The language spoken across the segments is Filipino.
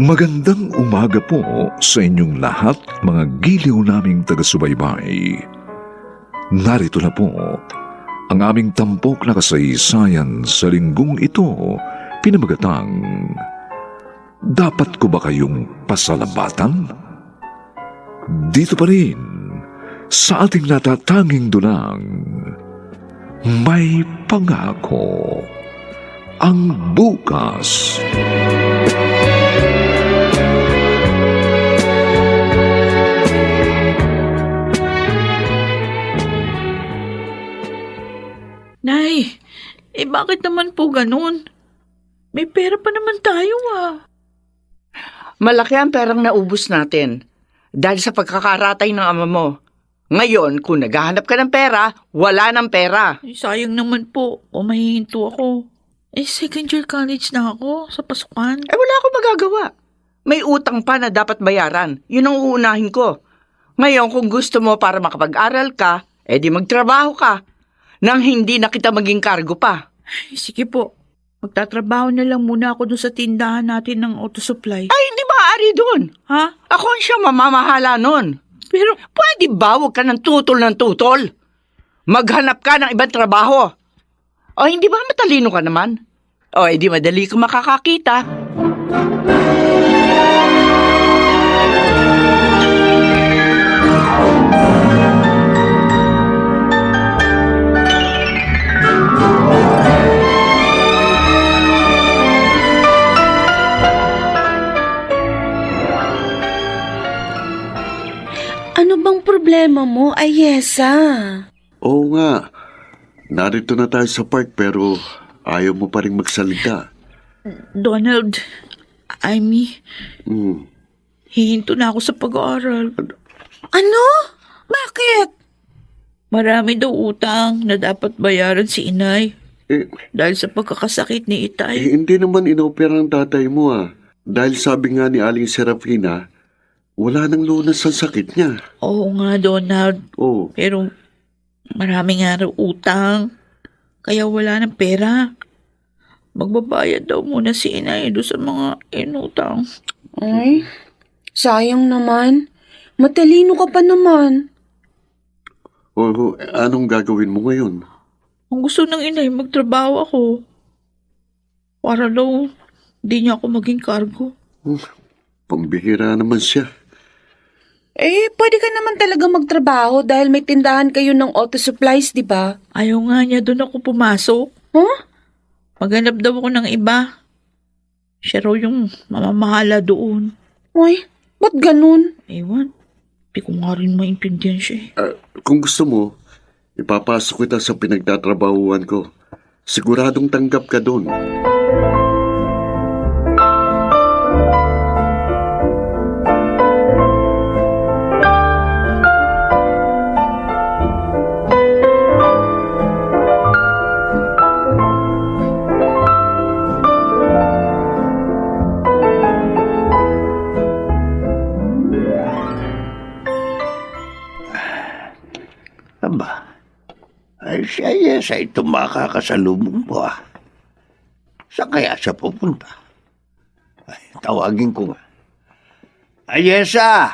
Magandang umaga po sa inyong lahat, mga giliw naming taga-subaybay. Narito na po ang aming tampok na kasaysayan sa linggong ito, pinamagatang Dapat Ko Ba Kayong Pasalamatan? Dito pa rin sa ating natatanging dunang May Pangako ang Bukas. Nay, bakit naman po ganun? May pera pa naman tayo Malaki ang perang naubos natin dahil sa pagkakaratay ng ama mo. Ngayon, kung naghahanap ka ng pera, wala ng pera. Sayang naman po, o mahihinto ako. Second year college na ako sa pasukan. Wala akong magagawa. May utang pa na dapat bayaran. Yun ang uunahin ko. Ngayon, kung gusto mo para makapag-aral ka, di magtrabaho ka. Nang hindi na kita maging kargo pa. Sige po, magtatrabaho na lang muna ako dun sa tindahan natin ng auto supply. Ay, hindi maaari doon. Ha? Ako ang siyang mamamahala nun. Pero, Pwede ba huwag ka ng tutol? Maghanap ka ng ibang trabaho. O hindi ba matalino ka naman? O di madali ka makakakita. Ano bang problema mo, Ayesa? Oo nga. Narito na tayo sa park pero ayaw mo pa rin magsalita. Donald, Amy, Hmm. hihinto na ako sa pag-aaral. Ano? Bakit? Marami daw utang na dapat bayaran si inay Eh, dahil sa pagkakasakit ni Itay. hindi naman inopera ang tatay mo Dahil sabi nga ni Aling Serafina, wala nang lunas sa sakit niya. Oo nga, Donald. Oh, Pero marami nga raw utang. Kaya wala ng pera. Magbabayad daw muna si inay doon sa mga inutang. Ay, sayang naman. Matalino ka pa naman. anong gagawin mo ngayon? Ang gusto ng inay, magtrabaho ako. Para daw di niya ako maging kargo. Pambihira naman siya. Pwede ka naman talaga magtrabaho dahil may tindahan kayo ng auto supplies, di ba? Ayaw nga niya doon ako pumasok. Huh? Maghanap daw ako ng iba. Siya raw yung mamamahala doon. Uy, ba't ganun? Ewan, di ko nga rin maintindihan siya. Kung gusto mo, ipapasok kita sa pinagtatrabahuan ko. Siguradong tanggap ka doon. Aba, ay siya yes ay tumaka ka sa lubong mo Saan kaya siya pupunta? Ay, tawagin ko nga. Ayesa!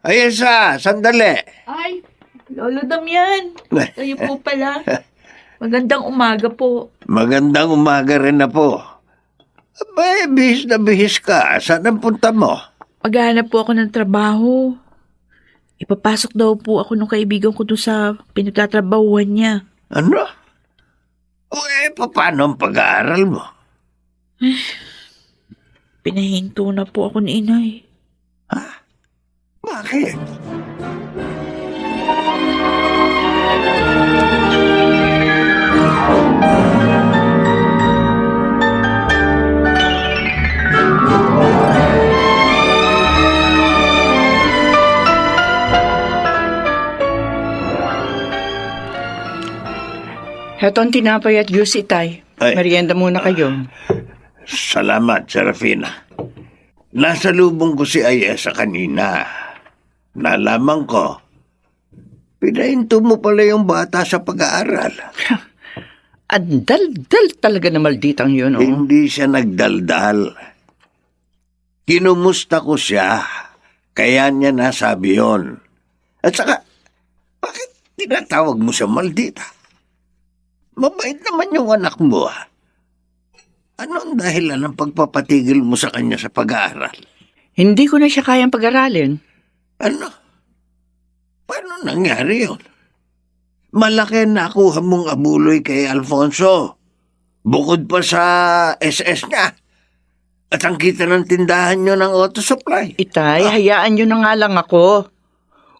Ayesa, sandali! Ay, Lolo Damian. Kayo po pala. Magandang umaga po. Magandang umaga rin na po. Abay, bihis na bihis ka. Saan ang punta mo? Maghahanap po ako ng trabaho. Ipapasok daw po ako ng kaibigan ko doon sa pinagtatrabahuan niya. Ano? Paano ang pag-aaral mo? Pinahinto na po ako ni inay. Bakit? Heto ang tinapay at juice, Itay. Ay. Merienda muna kayo. Salamat, Serafina. Nasa lubong ko si Ayesa kanina. Nalaman ko, pinahinto mo pala yung bata sa pag-aaral. Ang dal-dal talaga na malditang yun, oh. Hindi siya nagdaldal. Kinumusta ko siya. Kaya niya nasabi yon. At saka, bakit tinatawag mo siya maldita? Mabait naman yung anak mo, ah. Ano ang dahilan ng pagpapatigil mo sa kanya sa pag-aaral? Hindi ko na siya kayang pag-aralin. Ano? Paano nangyari yun? Malaki na nakuha mong abuloy kay Alfonso. Bukod pa sa SS niya. At ang kita ng tindahan nyo ng auto supply. Itay, hayaan nyo na nga lang ako.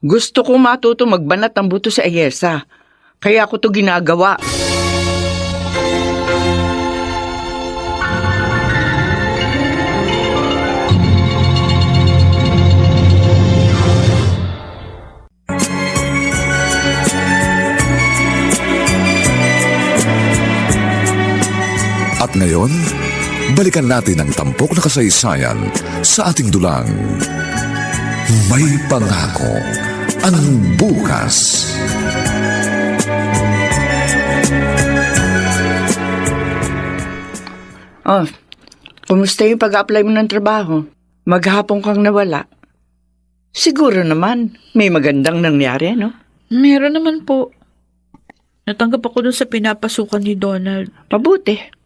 Gusto ko matuto magbanat ng buto sa Ayesa. Kaya ako to ginagawa. At ngayon, balikan natin ang tampok na kasaysayan sa ating dulang. May pangako ang bukas. Oh, kumusta yung pag-apply mo ng trabaho? Maghapon kang nawala. Siguro naman, may magandang nangyari, no? Meron naman po. Natanggap ako dun sa pinapasukan ni Donald. Mabuti.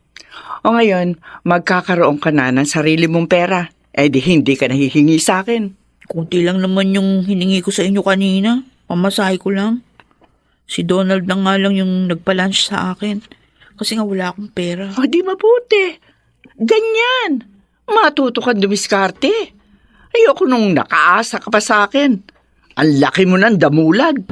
O ngayon, magkakaroon ka na ng sarili mong pera. Eh di hindi ka nahihingi sa akin. Kunti lang naman yung hiningi ko sa inyo kanina. Pamasahe ko lang. Si Donald na nga lang yung nagpa-lunch sa akin. Kasi nga wala akong pera. O di mabuti. Ganyan. Matuto kang dumiskarte. Ayoko nung nakaasa ka pa sa akin. Ang laki mo ng damulag.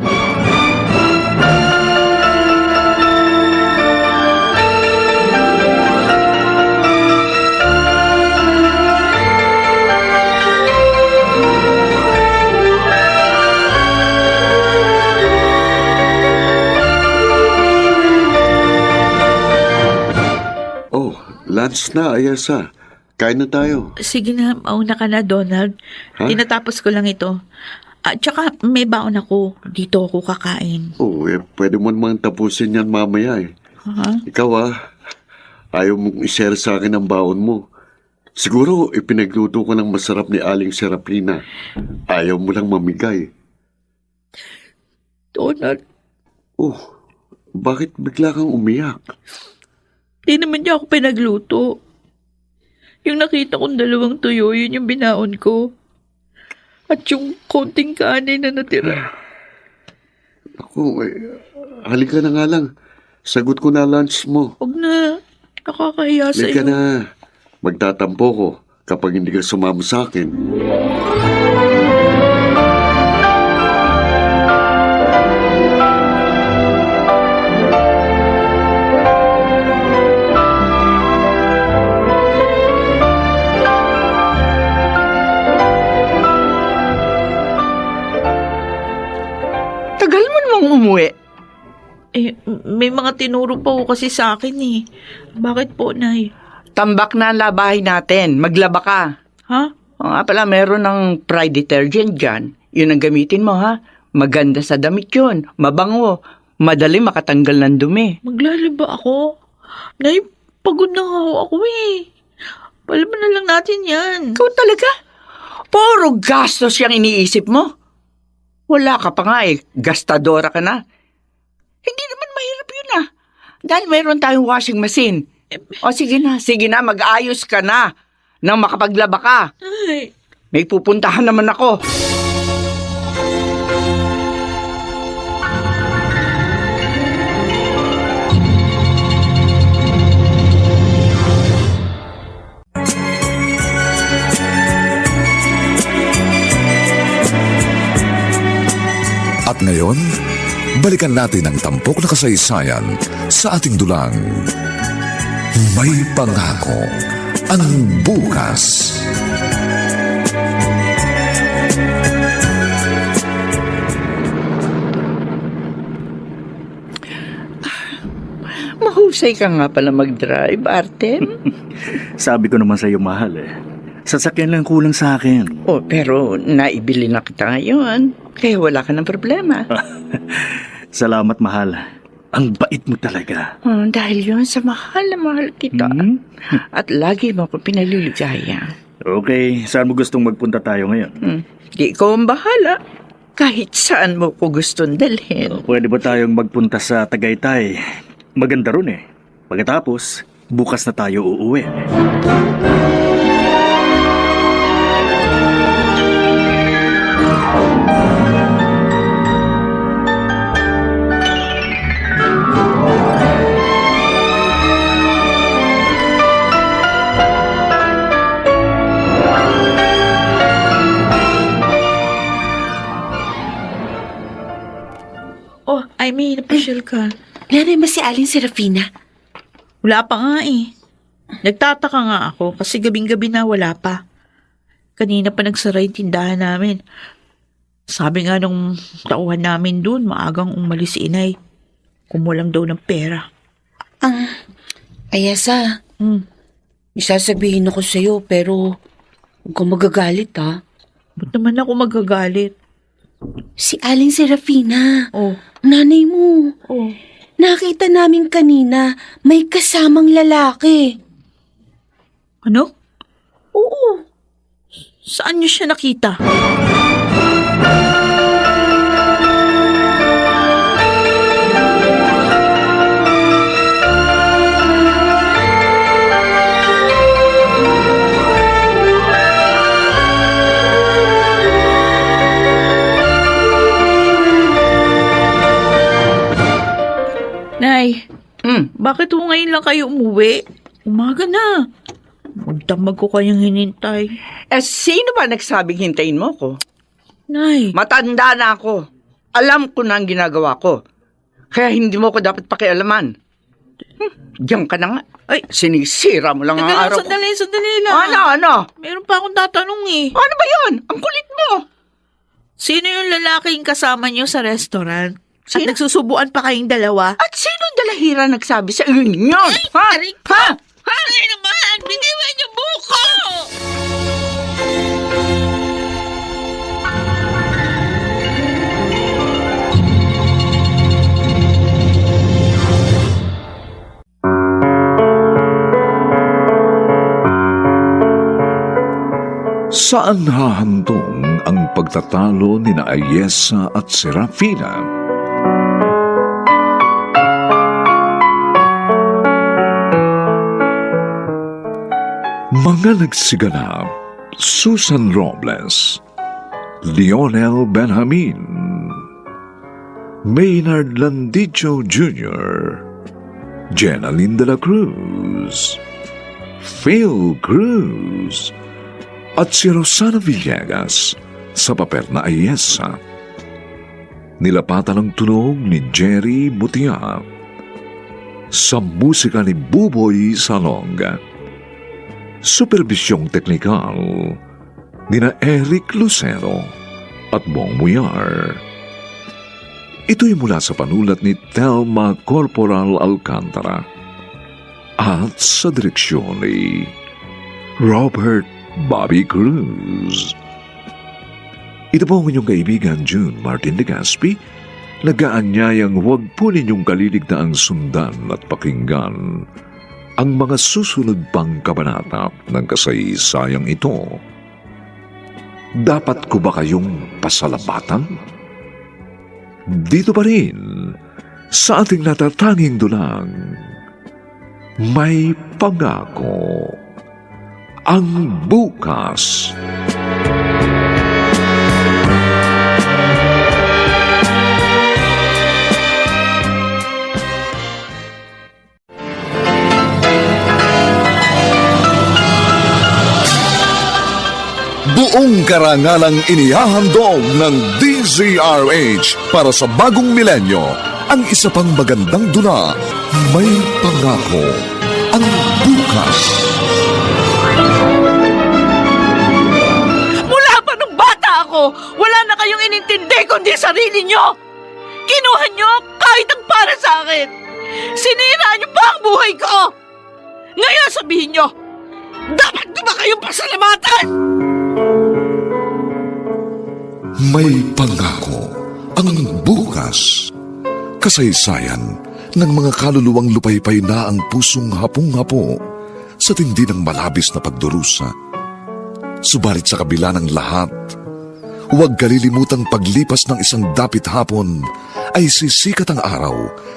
Oh, lunch na, Ayesa. Kain na tayo. Sige na, mauna ka na, Donald. Ha? Tinatapos ko lang ito. At saka may baon ako. Dito ako kakain. Oh, pwede mo namang tapusin yan mamaya eh. Ha? Ikaw ayaw mong ishare sa akin ang baon mo. Siguro ipinagluto ko ng masarap ni Aling Serafina. Ayaw mo lang mamigay. Donald, Oh, bakit bigla kang umiyak? di naman niya ako pinagluto. Yung nakita kong 2 tuyo, yun yung binaon ko. At yung konting kanin na natira. Ako, halika na nga lang. Sagot ko na lunch mo. Huwag na. Nakakahiya Halika sa'yo. na. Magtatampo ko kapag hindi ka sumama sa akin. Tagal mo namang umuwi. Eh, may mga tinuro pa ko kasi sa akin eh. Bakit po, Nay? Tambak na ang labahin natin. Maglaba ka. Ha? O nga pala, meron ng Pride detergent dyan. Yun ang gamitin mo, ha? Maganda sa damit yun. Mabango. Madali makatanggal ng dumi. Maglalaba ako? Nay, pagod na nga ako eh. Palaban na lang natin yan. Ikaw talaga? Puro gastos yung iniisip mo. Wala ka pa nga eh. Gastadora ka na. Hindi naman mahirap yun Dahil mayroon tayong washing machine. O sige na, mag-ayos ka na nang makapaglaba ka. Ay, May pupuntahan naman ako. At ngayon, balikan natin ang tampok na kasaysayan sa ating dulang. May pangako ang bukas. Mahusay ka nga pala mag-drive, Artem. Sabi ko naman sa iyo, mahal eh. Sasakyan lang kulang sa akin. Oh, pero naibili na kita ngayon. Kaya wala ka ng problema. Salamat, mahal. Ang bait mo talaga. Dahil yun sa mahal na mahal kita. Hmm? At lagi mo ako pinaliligaya. Okay, saan mo gustong magpunta tayo ngayon? Di ko ang bahala. Kahit saan mo ko gustong dalhin. Pwede ba tayong magpunta sa Tagaytay? Maganda ron eh. Pagkatapos, bukas na tayo uuwi. Oh, I mean, napasyal ka. Nanay ba si Aling Serafina? Wala pa nga eh. Nagtataka nga ako kasi gabing-gabi na wala pa. Kanina pa nagsara yung tindahan namin. Sabi nga nung tauhan namin dun, maagang umalis si inay. Kumulang daw ng pera. Ayasa, Hmm. isasabihin ako sa'yo pero huwag kang magagalit ha. Ba't naman ako magagalit? Si Aling Serafina, Oh, nanay mo. oh. Nakita namin kanina may kasamang lalaki. Ano? Oo. Saan niyo siya nakita? Nay, bakit ho ngayon lang kayo umuwi? Umaga na. Magdamag ko kayong hinintay. Sino ba nagsabing hintayin mo ko? Nay, Matanda na ako. Alam ko na ang ginagawa ko. Kaya hindi mo ko dapat pakialaman. Diyan ka na nga. Ay. Sinisira mo lang ang teka lang, araw ko. sandali lang. Ano? Meron pa akong tatanong eh. Ano ba yun? Ang kulit mo. Sino yung lalaking kasama niyo sa restaurant? At Sino? nagsusubuan pa kayong dalawa? At sino dalahira nagsabi sa inyo yun? Ha? aray ko! Ha? Ay naman! Biniwan niyo buko! Saan hahantong ang pagtatalo ni na Ayesa at Serafina? Mga nagsiganap, Susan Robles, Lionel Benjamin, Maynard Landicho Jr., Jenaline de la Cruz, Phil Cruz, at si Rosana Villegas sa papel na Ayesa. Nilapatan ang tunog ni Jerry Mutia. Sa musika ni Buboy Salonga. Supervisyong teknikal ni na Eric Lucero at Bong Muyar. Ito'y mula sa panulat ni Thelma Corporal Alcantara at sa direksyon ni Robert Bobby Cruz. Ito po ang inyong kaibigan June Martin de Gaspi, nag-aanyayang huwag po ninyong kaliligtaang sundan at pakinggan ang mga susunod pang kabanata ng kasaysayang ito. Dapat ko ba kayong pasalamatan? Dito pa rin, sa ating natatanging dulang, may pangako ang bukas. Buong karangalang inihahandog ng DZRH para sa bagong milenyo ang isa pang magandang dula, may pangako ang bukas. Mula pa nung bata ako, wala na kayong inintindi kundi sarili nyo. Kinuha nyo kahit ang para sa akin. Sinira nyo pa ang buhay ko. Ngayon sabihin nyo, dapat ko ba kayong pasalamatan? May pangako ang bukas. Kasaysayan ng mga kaluluwang lupaypay na ang pusong hapong-hapo sa tindi ng malabis na pagdurusa. Subalit sa kabila ng lahat, huwag kalilimutan paglipas ng isang dapit hapon ay sisikat ang araw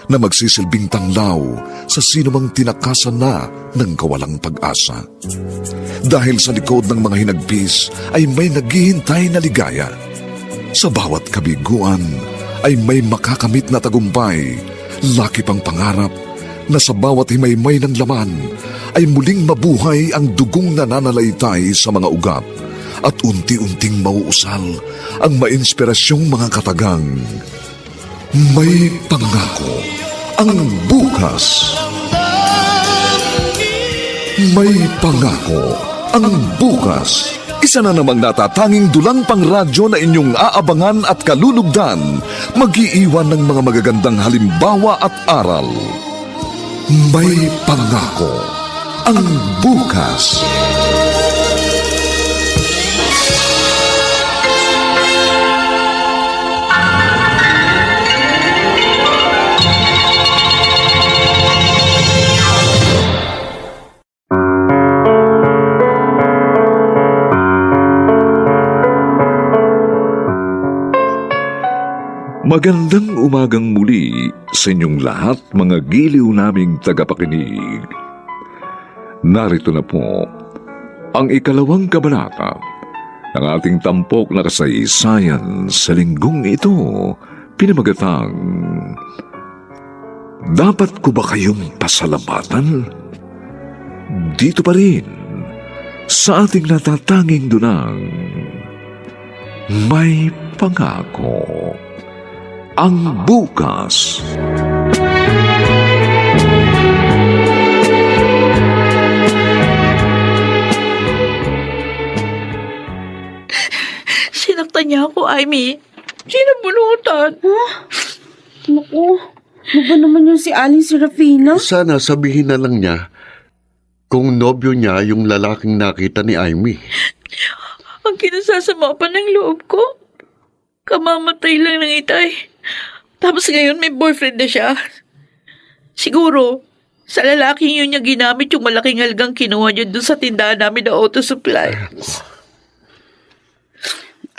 na magsisilbing tanglaw sa sinumang tinakasan na ng kawalang pag-asa. Dahil sa likod ng mga hinagpis ay may naghihintay na ligaya. Sa bawat kabiguan ay may makakamit na tagumpay, laki pang pangarap na sa bawat himaymay ng laman ay muling mabuhay ang dugong nananalaytay sa mga ugat at unti-unting mauusal ang mainspirasyong mga katagang. May pangako ang bukas. May pangako ang bukas. Isa na namang natatanging dulang pangradyo na inyong aabangan at kalulugdan, mag-iiwan ng mga magagandang halimbawa at aral. May pangako ang bukas. Magandang umagang muli sa inyong lahat, mga giliw naming tagapakinig. Narito na po ang ikalawang kabanata ng ating tampok na kasaysayan sa linggong ito, pinamagatang Dapat ko ba kayong pasalamatan? Dito pa rin sa ating natatanging dunang May Pangako ang bukas. Sinaktan niya ako, Amy. Sinabunutan. Naku, ano ba naman yung si Aling Serafina? Sana sabihin na lang niya kung nobyo niya yung lalaking nakita ni Amy. Ang kinasasama pa ng loob ko. Kamamatay lang ng itay. Tapos ngayon may boyfriend na siya. Siguro, sa lalaking yun niya ginamit yung malaking halagang kinuha niya dun sa tindahan namin na auto supply.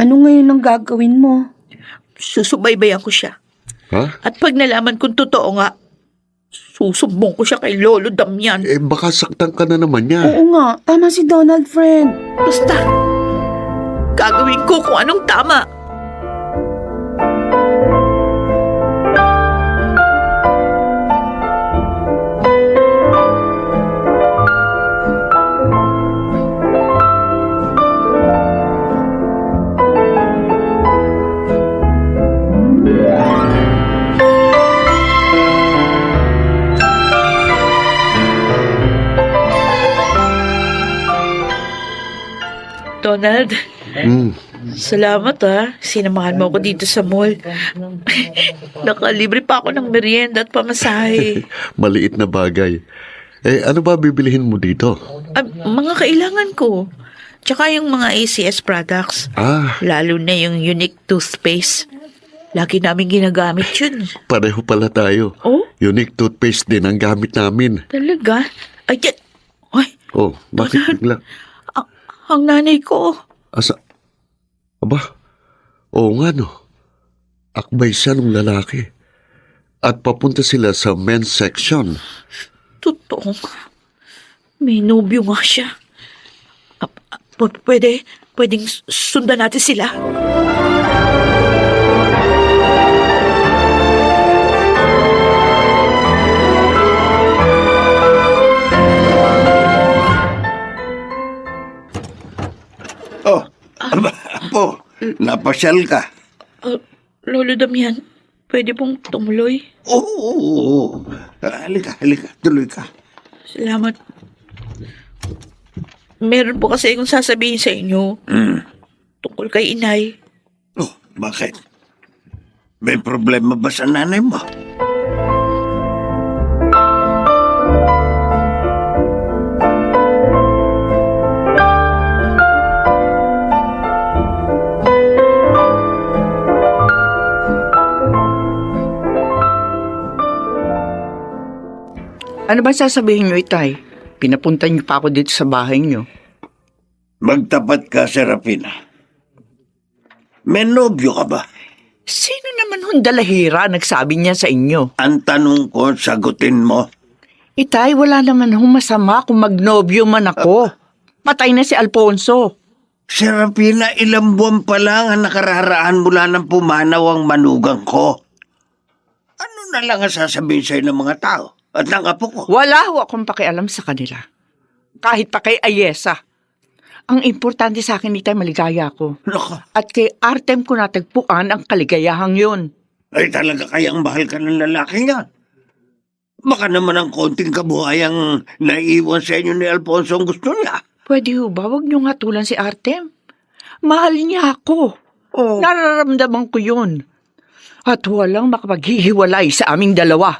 Ano ngayon ang gagawin mo? Susubaybayan ko siya. Ha? At pag nalaman kung totoo nga, susumbong ko siya kay Lolo Damian. Baka saktan ka na naman niya. Oo nga, tama si Donald, friend. Basta, gagawin ko kung anong tama. Donald, salamat sinamahan mo ako dito sa mall. Nakalibre pa ako ng merienda at pamasahe. Maliit na bagay. Ano ba bibilihin mo dito? Mga kailangan ko. Tsaka yung mga ACS products. Lalo na yung unique toothpaste. Lagi namin ginagamit yun. Pareho pala tayo. Oh? Unique toothpaste din ang gamit namin. Talaga? Ay, ay, Bakit bigla? ang nanay ko. Aba, oo nga no. Akbay siya ng lalaki. At papunta sila sa men's section. Totoo. May nobyo nga siya. Pwedeng sundan natin sila. Apo, napasyal ka. Lolo Damian, pwede pong tumuloy? Oo. Halika. Tuloy ka. Salamat. Meron po kasi akong sasabihin sa inyo. Tungkol kay inay. Bakit? May problema ba sa nanay mo? Ano ba sasabihin niyo, Itay? Pinapunta niyo pa ako dito sa bahay niyo. Magtapat ka, Serafina. May nobyo ka ba? Sino naman hundalahira nagsabi niya sa inyo? Ang tanong ko, sagutin mo. Itay, wala naman masama kung magnobyo man ako. Patay na si Alfonso. Serafina, ilang buwan pa lang ang nakararaan mula nang pumanaw ang manugang ko. Ano na lang ang sasabihin sa'yo ng mga tao at ng apo ko? Wala ho akong pakialam sa kanila. Kahit pa kay Ayesa. Ang importante sa akin, Itay, maligaya ko. Nako, At kay Artem ko natagpuan ang kaligayahang yun. ay talaga kayang mahal ka ng lalaki yan. Baka naman ang konting kabuhayang naiiwan sa inyo ni Alfonso ang gusto niya. Pwede ho ba? Huwag niyong hatulan si Artem. Mahal niya ako. Oh. Nararamdaman ko yun. At walang makapaghihiwalay sa aming dalawa.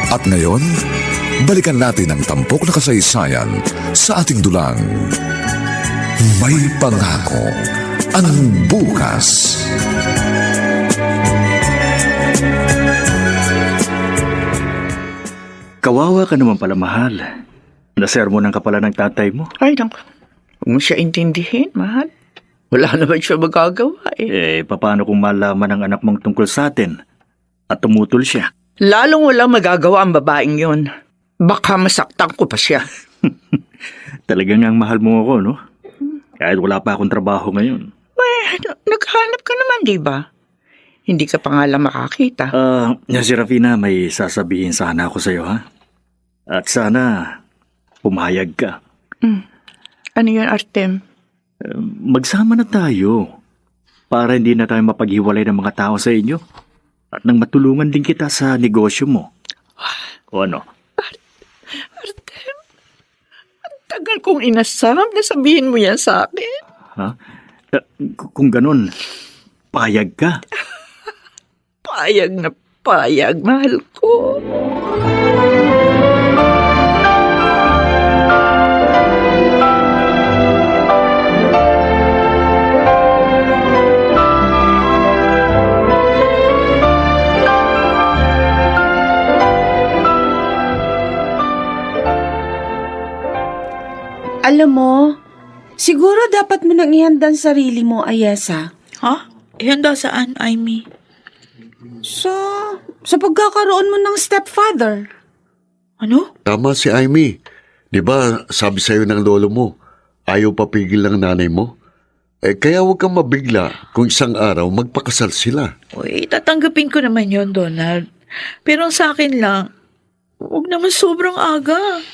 At ngayon, balikan natin ang tampok na kasaysayan sa ating dulang. May pangako ang bukas. Kawawa ka naman pala, mahal. Nasermonan ka pala ng tatay mo. Ay, naku. Huwag mo siya intindihin, mahal. Wala naman siya magagawa eh. Paano kung malaman ng anak mong tungkol sa atin at tumutol siya? Lalong walang magagawa ang babaeng yun. Baka masaktan ko pa siya. Talagang ang mahal mo ako, no? Kahit wala pa akong trabaho ngayon. Naghanap ka naman, di ba? Hindi ka pa nga lang makakita. Serafina, may sasabihin sana ako sa'yo, ha? At sana, pumayag ka. Ano yun, Artem? Magsama na tayo para hindi na tayo mapaghiwalay ng mga tao sa inyo at nang matulungan din kita sa negosyo mo. O ano? Artem, ang tagal kong inasam na sabihin mo yan sa akin. Ha? Kung ganun, payag ka. Payag na payag, mahal ko. Alam mo, siguro dapat mo nang ihanda ang sarili mo, Ayesa. Ha? Ihanda saan, Amy? Sa pagkakaroon mo ng stepfather. Ano? Tama si Amy. Di ba sabi sa'yo ng lolo mo, ayaw papigil ng nanay mo? Kaya huwag kang mabigla kung isang araw magpakasal sila. Uy, tatanggapin ko naman yon, Donald. Pero sa akin lang, huwag naman sobrang aga.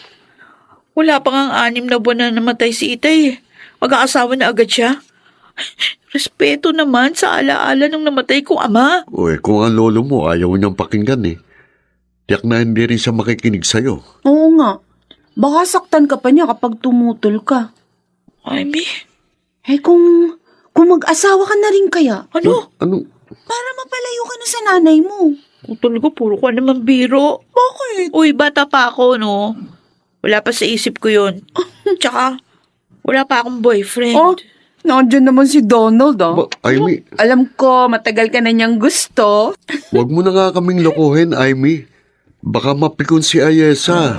Wala pa nga 6 na buwan na namatay si Itay. Mag-aasawa na agad siya. Respeto naman sa alaala ng namatay kong ama. Kung ang lolo mo ayaw niyang pakinggan tiyak na hindi rin siya makikinig sa'yo. Oo nga. Baka saktan ka pa niya kapag tumutol ka. Amy? Kung mag-asawa ka na rin kaya, Ano? Ano? para mapalayo ka na sa nanay mo. Utol ko, puro ka naman biro. Bakit? Uy, bata pa ako, no? Wala pa sa isip ko yun. Tsaka, wala pa akong boyfriend. Oh, nandiyan naman si Donald, Amy, Alam ko, matagal ka na niyang gusto. wag mo na nga kaming lokohin, Amy. Baka mapikon si Ayesa.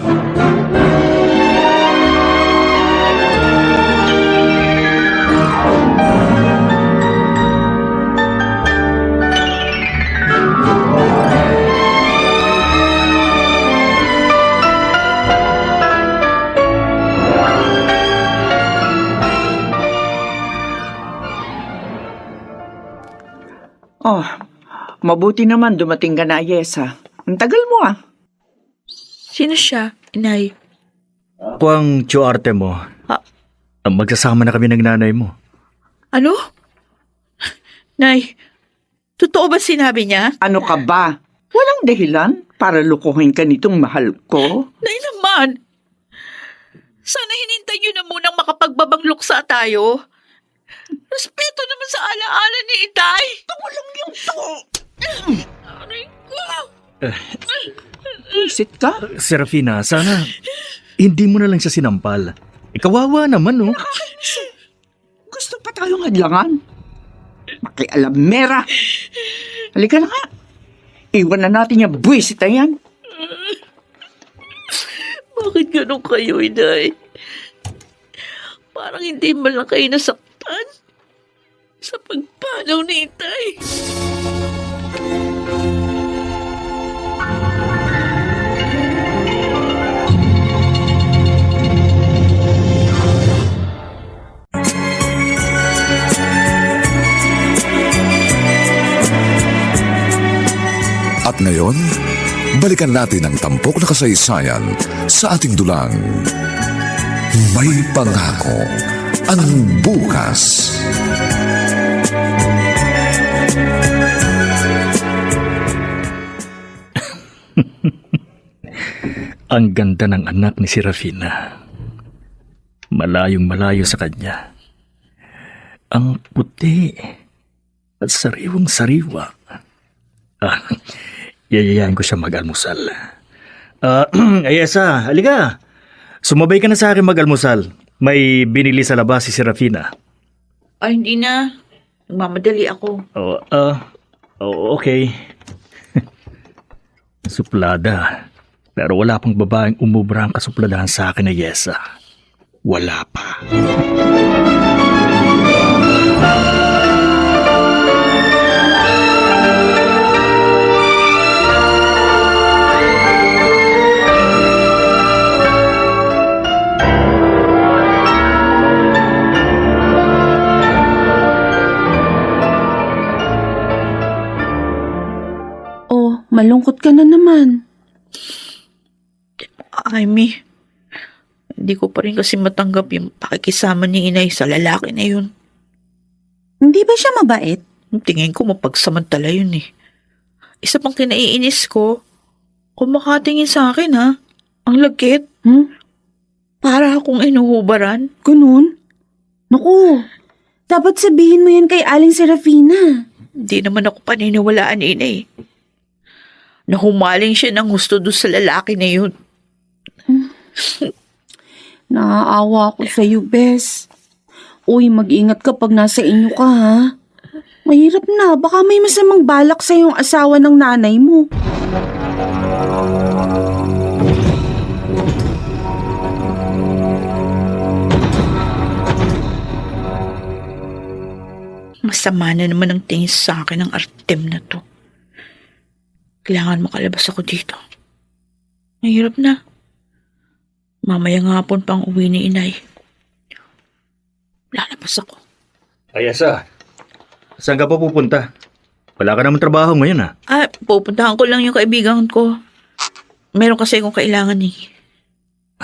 Oh, mabuti naman dumating ka na, Ayesa. Ang tagal mo Sino siya, inay? Ako ang tsuarte mo. Ha? Magsasama na kami ng nanay mo. Ano? Nay, totoo ba sinabi niya? Ano ka ba? Walang dahilan para lukuhin ka nitong mahal ko. Nay naman! Sana hinintay niyo na munang makapagbabangluksa tayo. Respeto naman sa alaala ni Itay. Walang yung to. Aray ko. Isit ka? Serafina, sana hindi mo na lang siya sinampal. Kawawa naman, oh. Gusto pa tayong hadlangan. Makialamera. Halika na nga. Iwan na natin yung buwisit na yan. Bakit ganun kayo, Inay? Parang hindi man lang kayo nasaktan sa pagpanaw ni Itay. At ngayon, balikan natin ang tampok na kasaysayan sa ating dulang. May pangako ang bukas. Ang ganda ng anak ni Serafina. Malayong malayo sa kanya. Ang puti at sariwang sariwa. Yayayain ko siya mag-almusal. Ayesa, halika. Sumabay ka na sa akin mag-almusal. May binili sa labas si Serafina. Ay, hindi na. Nagmamadali ako. Okay. Suplada. Pero wala pang babaeng umubra ang kasupladahan sa akin na Yesa. Wala pa. Oh, malungkot ka na naman. Amy, hindi ko pa rin kasi matanggap yung pakikisama ni Inay sa lalaki na yun. Hindi ba siya mabait? Tingin ko mapagsamantala yun eh. Isa pang kinaiinis ko, kung makatingin sa akin ha, ang lagkit. Para akong inuhubaran. Ganun? Naku, dapat sabihin mo yan kay Aling Serafina. Hindi naman ako paniniwalaan ni Inay. Nahumaling siya ng gusto doon sa lalaki na yun. Naaawa ako sa'yo, Bes. Uy, mag-ingat ka pag nasa inyo ka, ha? Mahirap na, baka may masamang balak sa yung asawa ng nanay mo. Masama na naman ang tingin sa akin ng Artem na to. Kailangan makalabas ako dito. Mahirap na. Mamaya nga hapon pang uwi ni Inay. Lalabas ako. Ayesa, saan ka pa pupunta? Wala ka naman trabaho ngayon, ha? Pupuntahan ko lang yung kaibigan ko. Meron kasi akong kailangan eh.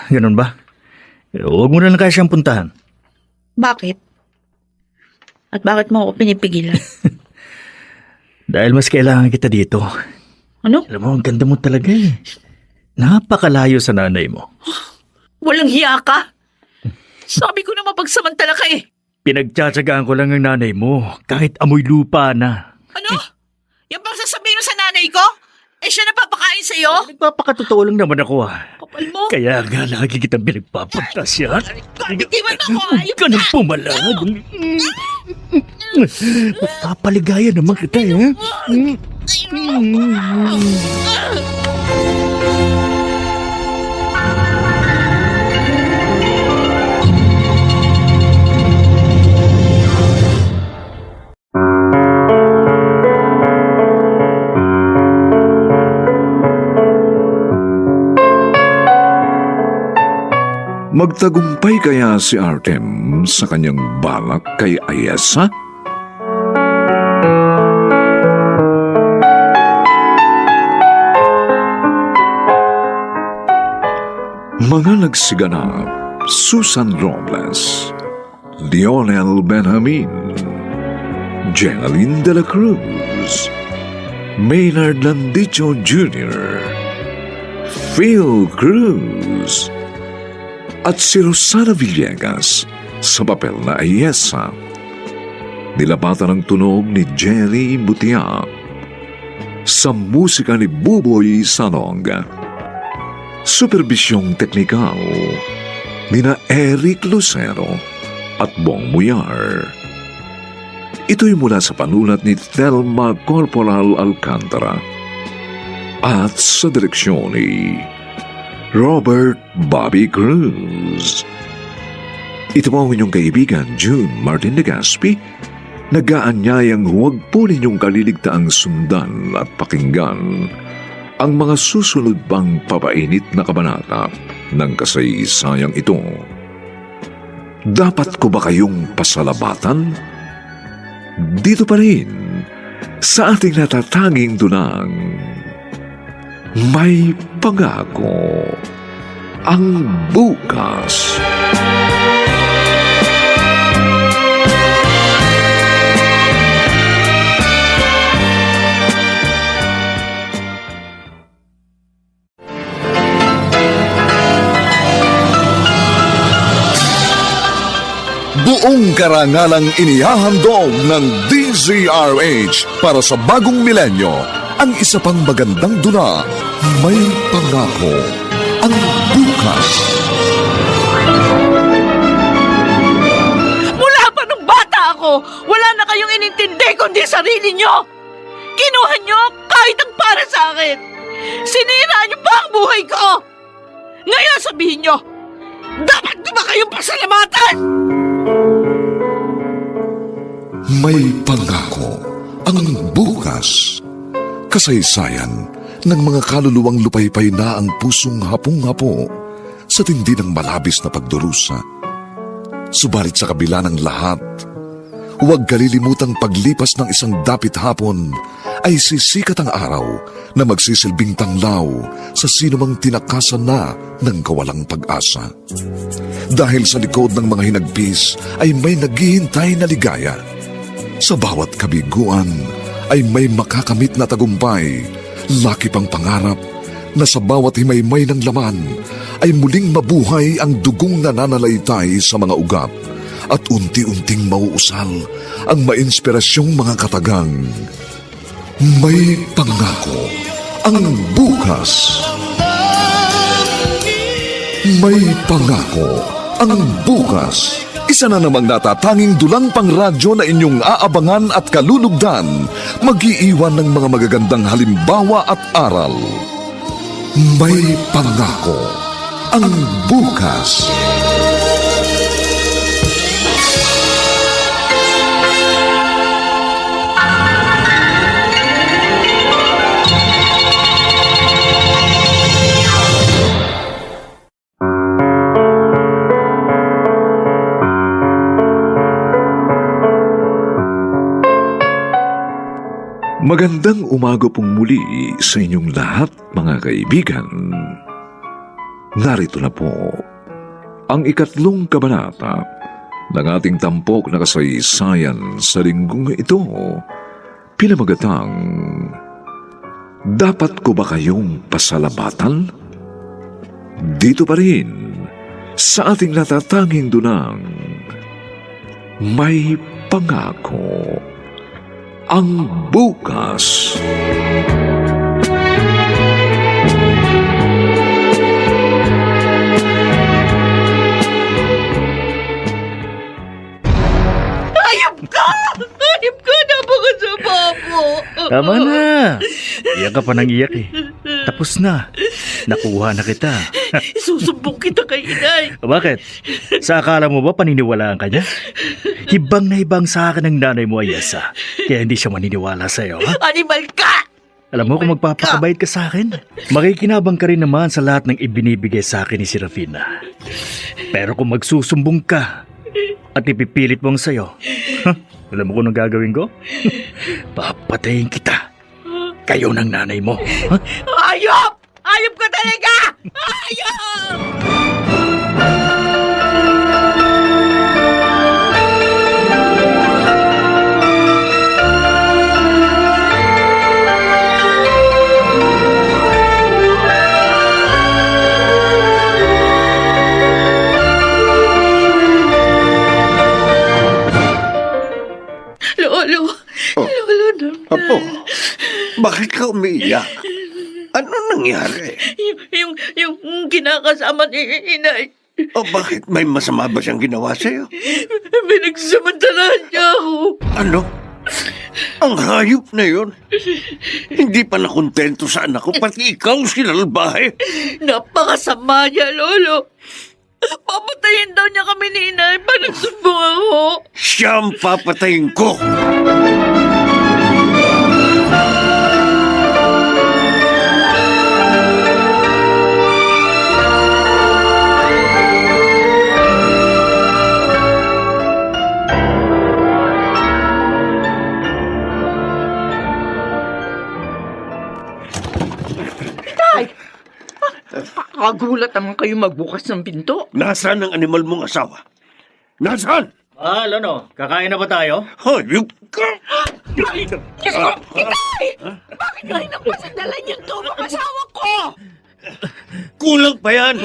Ganun ba? Huwag mo na lang kaya siyang puntahan. Bakit? At bakit mo ako pinipigilan? Dahil mas kailangan kita dito. Ano? Alam mo, ang ganda mo talaga eh. Napakalayo sa nanay mo. Walang hiya ka? Sabi ko na mapagsamantala ka eh. Pinagtsatsagaan ko lang ang nanay mo, kahit amoy lupa na. Ano? Yan bang sasabihin mo sa nanay ko? Eh siya napapakain sa'yo? Nagpapakatotoo lang naman ako, ha. Kapal mo? Kaya nga lagi kitang pinagpapuntas yan. Bitiwan ako! Ayun Ka nang pumalag. Papaligaya naman kita, eh. Magtagumpay kaya si Artem sa kanyang balak kay Ayesa? Mga nagsiganap: Susan Robles, Lionel Benjamin, Jeneline de la Cruz, Maynard Landicho Jr., Phil Cruz, at si Rosana Villegas sa papel na Ayesa. Nilapatan ang tunog ni Jerry Butia sa musika ni Buboy Salong. Superbisyong teknikal nina Eric Lucero at Bong Muyar. Ito'y mula sa panulat ni Thelma Corporal Alcantara at sa direksyon ni Robert Bobby Cruz. Ito po ang inyong kaibigan, June Martin Legaspi, nag-aanyayang huwag po ninyong kaliligtaang sundan at pakinggan ang mga susunod pang papainit na kabanata ng kasaysayang ito. Dapat ko ba kayong pasalabatan? Dito pa rin, sa ating natatanging dunang, may pangako ang bukas. Buong karangalang inihahandog ng DZRH para sa bagong milenyo ang isa pang magandang dula, May Pangako ang Bukas. Mula pa nung bata ako, wala na kayong inintindi kundi sarili nyo. Kinuha nyo kahit ang para sa akin. Sinira nyo pa ang buhay ko. Ngayon sabihin nyo, dapat ko ba kayong pasalamatan? May Pangako ang Bukas. Kasaysayan ng mga kaluluwang lupaypay na ang pusong hapong-hapo sa tindi ng malabis na pagdurusa. Subalit sa kabila ng lahat, huwag kalilimutang paglipas ng isang dapit hapon ay sisikat ang araw na magsisilbing tanglaw sa sinumang tinakasan na ng kawalang pag-asa. Dahil sa likod ng mga hinagpis ay may naghihintay na ligaya. Sa bawat kabiguan ay may makakamit na tagumpay, laki pang pangarap na sa bawat himaymay ng laman ay muling mabuhay ang dugong nananalaytay sa mga ugat at unti-unting mauusal ang mainspirasyong mga katagang. May Pangako ang Bukas. May Pangako ang Bukas. Isa na namang natatanging dulang pangradyo na inyong aabangan at kalulugdan, mag-iiwan ng mga magagandang halimbawa at aral. May Pangako ang Bukas. Magandang umaga pong muli sa inyong lahat, mga kaibigan. Narito na po ang ikatlong kabanata ng ating tampok na kasaysayan sa linggong ito, pinamagatang Dapat ko ba kayong pasalamatan? Dito pa rin sa ating natatanging dunang, May Pangako ang Bukas. Hayop ka! Hayop ka! Napakasama mo! Tama na. Iyak ka pa ng iyak eh. Tapos na. Nakuha na kita. Isusumbong kita kay inay. Bakit? Sa akala mo ba paniniwalaan ka niya? Hibang na hibang sa akin ang nanay mo, Ayesa. Kaya hindi siya maniniwala sa'yo, ha? Animal ka! Alam mo kung magpapakabait ka sa akin, makikinabang ka rin naman sa lahat ng ibinibigay sa akin ni Serafina. Pero kung magsusumbong ka at ipipilit mong sa'yo, alam mo kung anong gagawin ko? Papatayin kita. Kayo ng nanay mo. Ha? Hayop! Hayop ka talaga! Hayop! Lolo! Oh. Lolo naman. Apo, bakit ka umiiyak? Ano nangyari? Yung kinakasama ni inay. O bakit? May masama ba siyang ginawa sa'yo? Pinagsamantalahan niya ako. Ano? Ang hayop na yun. Hindi pa nakontento sa anak ko, pati ikaw sinalbahe. Napakasama niya, Lolo. Papatayin daw niya kami ni Inay pag nagsumbong ako. Siya ang papatayin ko. Kagulat naman kayo magbukas ng pinto. Nasaan ang animal mong asawa? Nasaan? Lolo, kakain na ba tayo? Hayop ka! Bakit kayo napasadala niyang tulong asawa ko? Kulang pa yan!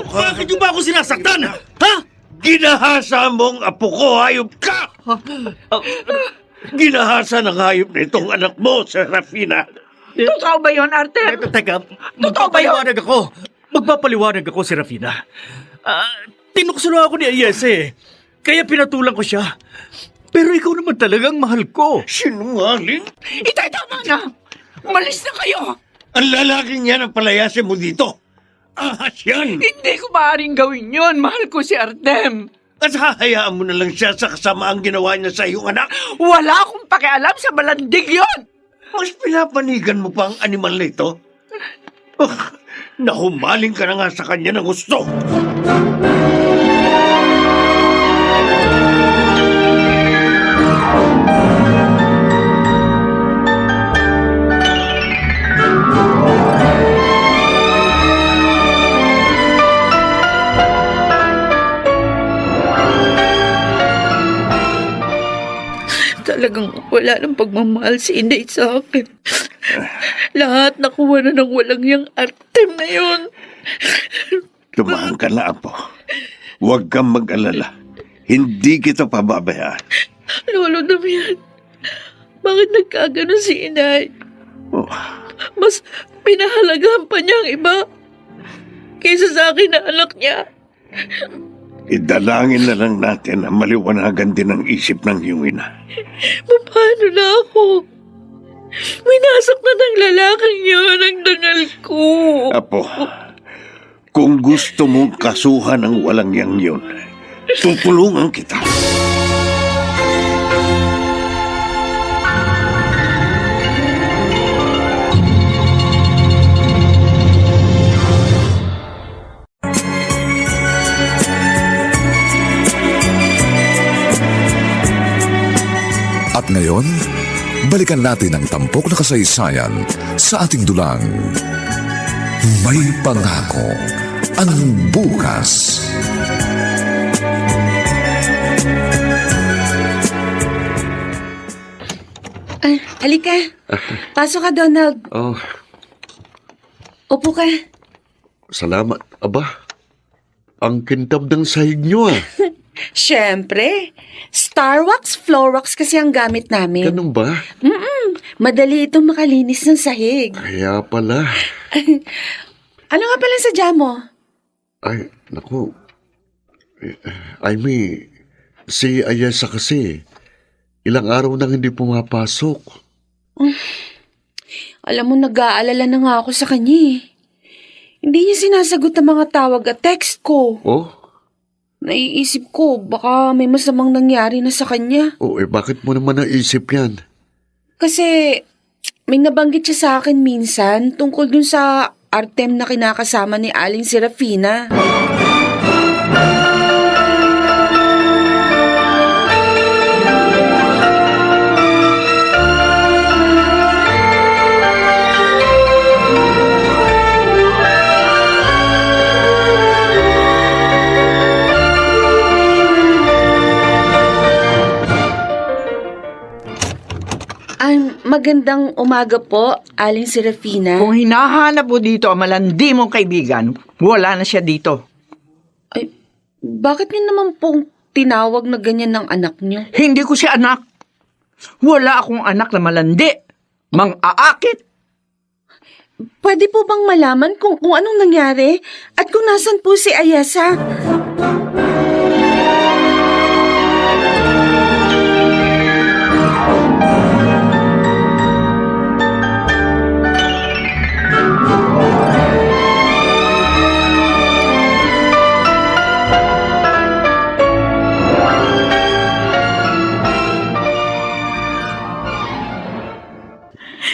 Bakit niyo ba ako sinasaktan? Ha? Ginahasa mong apo ko, hayop ka! Ginahasa ng hayop na itong anak mo, Serafina. Totoo ba yun, Artem? Teka, Totoo ba yun? Magpapaliwanag ako, Serafina. Tinukso na ako ni Ayese eh. Kaya pinatulang ko siya. Pero ikaw naman talagang mahal ko. Sinungaling? Itay, tama na! Umalis na kayo! Ang lalaking yan ang palayasin mo dito. Ahas yan! Hindi ko maaaring gawin yun. Mahal ko si Artem. At hahayaan mo na lang siya sa kasamaang ginawa niya sa iyong anak. Wala akong pakialam sa malandig yun! Mas pinapanigan mo pa ang animal na ito? Nahumaling ka na nga sa kanya ng gusto. Talagang wala ng pagmamahal si Inday sa akin. Lahat nakuha na ng walang yang Artem na yun. Tumahan ka na, Apo. Huwag kang mag-alala. Hindi kita pababayaan. Lolo Damian, bakit nagkagano si Inay? Oh, Mas pinahalagahan pa niya ang iba kaysa sa akin na anak niya. idalangin na lang natin na maliwanagan din ang isip ng iyong ina. Paano na ako? Winasak na ng lalaking yun ang dangal ko. Apo, kung gusto mong kasuhan ang walang yang yun, tutulungan kita. At ngayon, balikan natin ang tampok na kasaysayan sa ating dulang. May pangako ang bukas. Halika. Pasok ka, Donald. Oh, Upo ka. salamat. Aba, ang kintab ng sahig niyo ah. Siyempre, Starwax, Floorwax kasi ang gamit namin. Ganun ba? Madali itong makalinis ng sahig. Kaya pala. Ano nga pala sa mo? Ay, naku. I mean, si Ayesa kasi, ilang araw nang hindi pumapasok. Alam mo, nag-aalala na nga ako sa kanya eh. Hindi niya sinasagot ang mga tawag at text ko. Oh? Naiisip ko, baka may masamang nangyari na sa kanya. Oh, bakit mo naman naisip yan? Kasi may nabanggit siya sa akin minsan tungkol dun sa Artem na kinakasama ni Aling Serafina. Magandang umaga po, Aling Serafina. Kung hinahanap mo dito ang malandi mong kaibigan, wala na siya dito. Ay, bakit niyo naman pong tinawag na ganyan ng anak niyo? Hindi ko siya anak. Wala akong anak na malandi. Mang-aakit. Pwede Pwede po bang malaman kung anong nangyari at kung nasan po si Ayesa?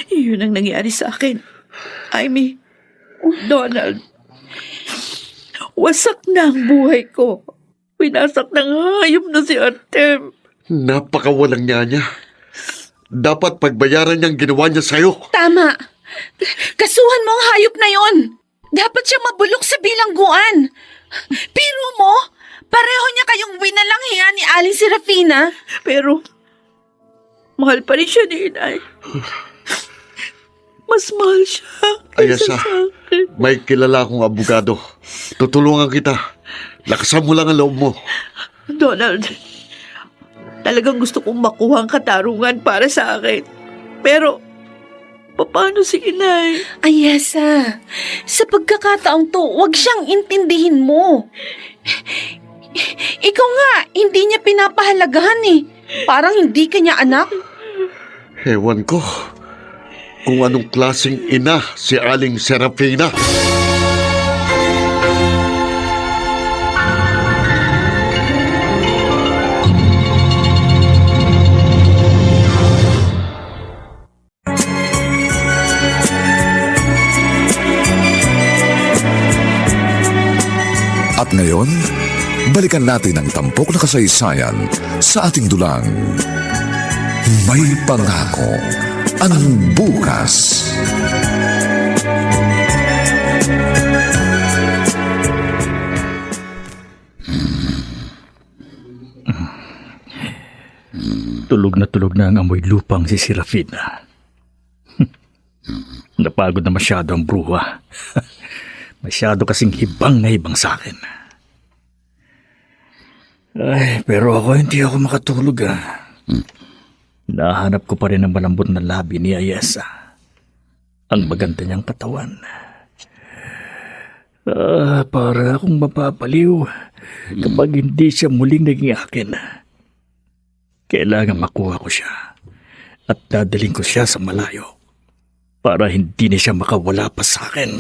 Yun ang nangyari sa akin. Amy, Donald, wasak na ang buhay ko. Pinasak ng hayop na si Artem. Napakawalang niya. Dapat pagbayaran niyang ginawa niya sa'yo. Tama. Kasuhan mo ang hayop na yon. Dapat siya mabulok sa bilangguan. Pero mo, pareho niya kayong winalanghiya ni Aling Serafina. Pero, mahal pa rin siya ni Inay. Mas mahal siya Ayesa, kaysa sa akin. may kilala akong abogado. Tutulungan kita. Lakasan mo lang ang loob mo. Donald, talagang gusto kong makuha ang katarungan para sa akin. Pero, paano si Inay? Ayesa, sa pagkakataong to, wag siyang intindihin mo. Ikaw nga, hindi niya pinapahalagahan eh. Parang hindi ka niya anak. Ewan ko kung anong klaseng ina si Aling Serafina. At ngayon, balikan natin ang tampok na kasaysayan sa ating dulang. May pangako ang bukas. Tulog na ang amoy lupang si Serafina. Napagod na masyado ang bruha. Masyado kasing hibang na hibang sa akin. Ay, pero hindi ako makatulog Nahanap ko pa rin ang malambot na labi ni Ayesa. Ang maganda niyang katawan. Para akong mapapaliw kapag hindi siya muling naging akin. Kailangan makuha ko siya at dadaling ko siya sa malayo para hindi na siya makawala pa sa akin.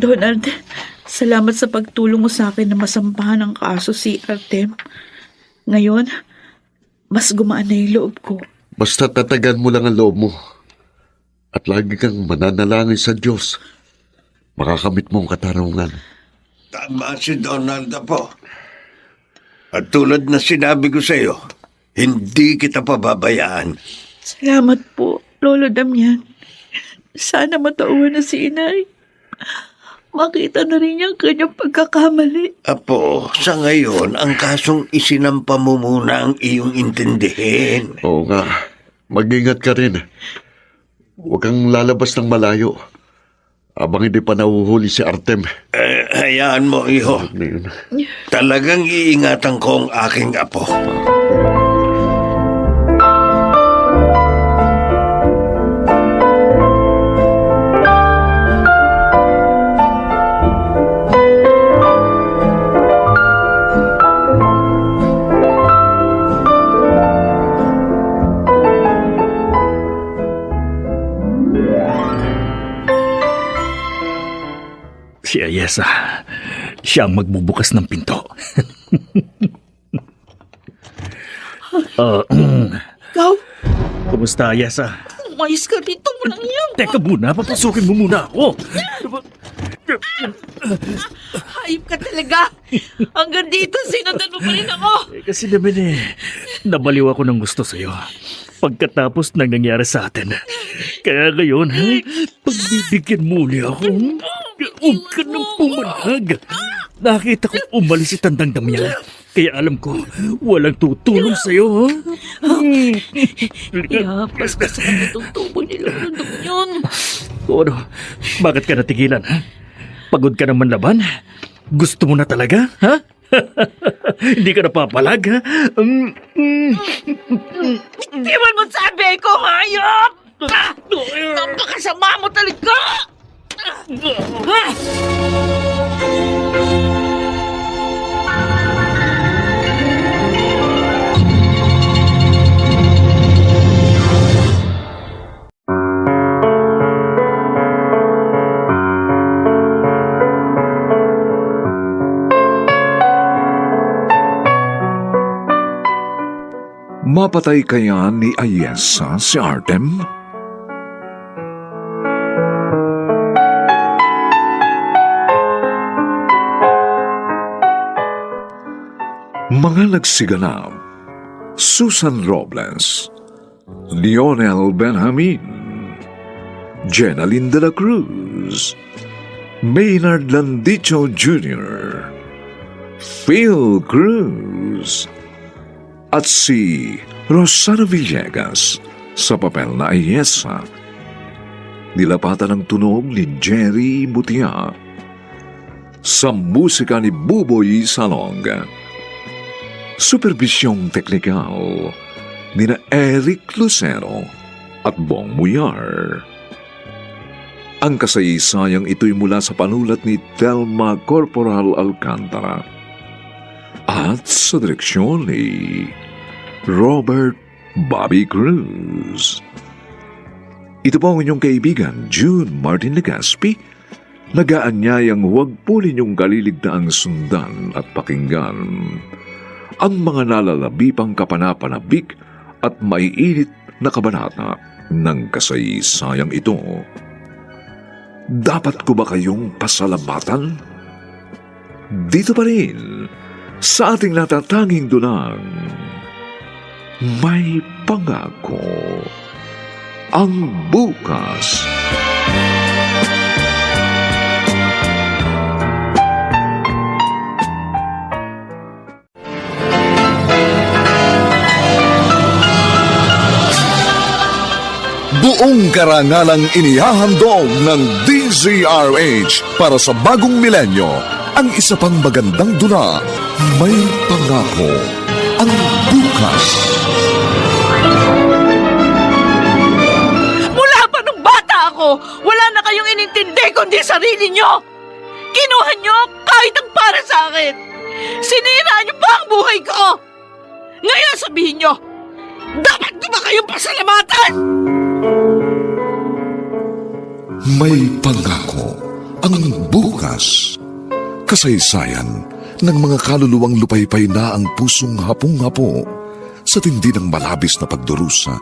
Donald, salamat sa pagtulong mo sa akin na masampahan ang kaso si Artem. Ngayon, mas gumaan na yung loob ko. Basta tatagan mo lang ang loob mo. At lagi kang mananalangin sa Diyos. Makakamit mo ang katarungan. Tama si Donald po. At tulad na sinabi ko sa iyo, hindi kita pababayaan. Salamat po, Lolo Damian. Sana matauhan na si Inay. Makita na rin niya ang kanyang pagkakamali. Apo, sa ngayon, ang kasong isinampa mo muna ang iyong intindihin. Oo nga. Mag-ingat ka rin. Huwag kang lalabas ng malayo. Abang hindi pa nahuhuli si Artem. Hayaan mo, iho. Talagang iingatan ko ang aking apo. Si Ayesa, siya ang magbubukas ng pinto. Ikaw, Kumusta, Ayesa? umayos ka dito mo lang yan. Teka muna, papasukin mo muna ako. Hayop ka talaga. Hanggang dito, sinundan mo pa rin ako. Kasi naman nabaliw ako ng gusto sa'yo. Pagkatapos ng nangyari sa atin. Kaya ngayon, pagbibigyan mo uli ako. Huwag ka nang pumanag. Nakita ko umalis si Tandang Damian. Kaya alam ko, walang tutulong sa'yo. Ihapas ka sa kanya itong tubo nila ng yun. Ano? Bakit ka natigilan, ha? Pagod ka naman laban? Gusto mo na talaga, ha? Hindi ka napapalag, ha? Iwan mo sabi ko, hayop! Napakasama mo talaga! Mapatay kaya ni Ayesa si Artem? Mga nagsiganap: Susan Robles, Lionel Benjamin, Jenaline de la Cruz, Maynard Landicho Jr., Phil Cruz, at si Rosana Villegas sa papel na Ayesa. Nilapatan ng tunog ni Jerry Mutia sa musika ni Buboy Salonga. Supervisyong teknikal ni na Eric Lucero at Bong Muyar. Ang kasaysayang ito'y mula sa panulat ni Thelma Corporal Alcantara at sa direksyon ni Robert Bobby Cruz. Ito po ang inyong kaibigan, June Martin Legaspi, nagaanyayang huwag po ninyong kaliligtaang sundan at pakinggan ang mga nalalabipang kapanapanabik at maiinit na kabanata ng kasaysayang ito. Dapat ko ba kayong pasalamatan? Dito pa rin, sa ating natatanging dunang, may pangako ang bukas. Buong karangalang inihahandog ng DZRH para sa bagong milenyo ang isa pang magandang dula, May Pangako ang Bukas. Mula pa nung bata ako, wala na kayong inintindi kundi sarili nyo. Kinuha nyo kahit ang para sa akin. Sinira nyo pa ang buhay ko. Ngayon sabihin nyo, dapat ko ba kayong pasalamatan? May Pangako ang Bukas. Kasaysayan ng mga kaluluwang lupaypay na ang pusong hapong-hapo sa tindi ng malabis na pagdurusa.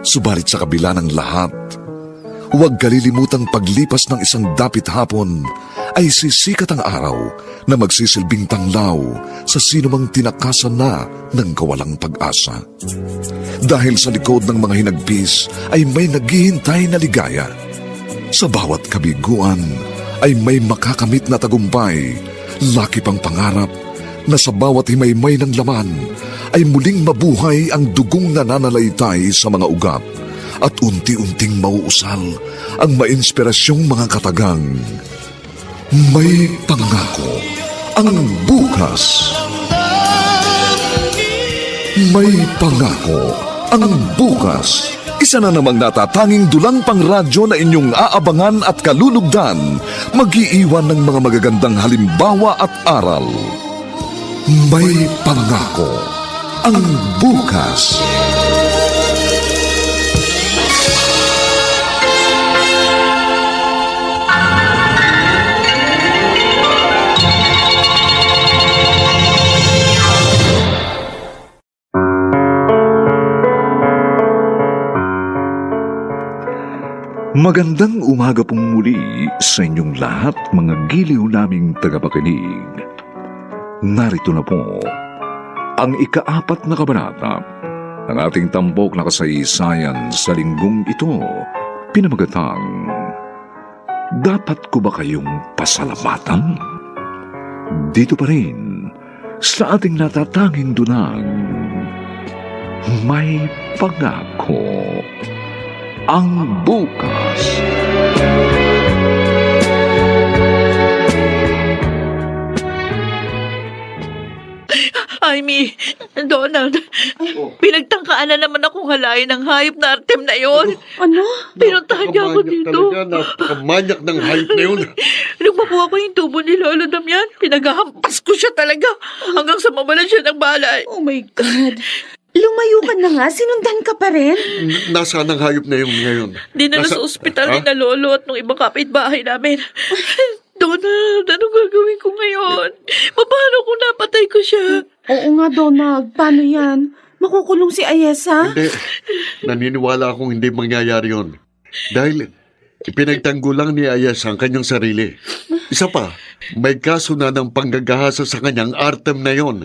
Subalit sa kabila ng lahat, huwag kalilimutang paglipas ng isang dapit hapon ay sisikat ang araw na magsisilbing tanglaw sa sinumang tinakasan na ng kawalang pag-asa. Dahil sa likod ng mga hinagpis ay may naghihintay na ligaya. Sa bawat kabiguan ay may makakamit na tagumpay, laki pang pangarap na sa bawat himaymay ng laman ay muling mabuhay ang dugong nananalaytay sa mga ugat at unti-unting mauusal ang mainspirasyong mga katagang. May Pangako ang Bukas. May Pangako ang Bukas. Isa na namang natatanging dulang pangradyo na inyong aabangan at kalulugdan, mag-iiwan ng mga magagandang halimbawa at aral. May Pangako ang Bukas. Magandang umaga pong muli sa inyong lahat, mga giliw naming tagapakinig. Narito na po ang ika-4 na kabanata ng ating tampok na kasaysayan sa linggong ito, pinamagatang, Dapat ko ba kayong pasalamatan? Dito pa rin sa ating natatanging dunang, May Pangako ang Bukas. Donald, pinagtangkaan na naman akong halayin ng hayop na Artem na yon. Ano? Pinuntahan niya ako dito. Talaga, napakamanyak ng hayop na yun. Nung makuha ko yung tubo ni Lolo Damian, pinaghahampas ko siya talaga hanggang sa mawalan siya ng balay. Oh my God. Lumayo ka na nga, sinundan ka pa rin. Nasaan ang hayop na yun ngayon? Dinala sa ospital ni na Lolo at nung ibang kapitbahay namin. Donald, anong gagawin ko ngayon? Paano kung napatay ko siya? Oo nga, Donald. Paano yan? Makukulong si Ayesa? Hindi. Naniniwala akong hindi mangyayari yun. Dahil ipinagtanggol lang ni Ayes ang kanyang sarili. Isa pa, may kaso na ng panggagahasa sa kanyang Artem na yon.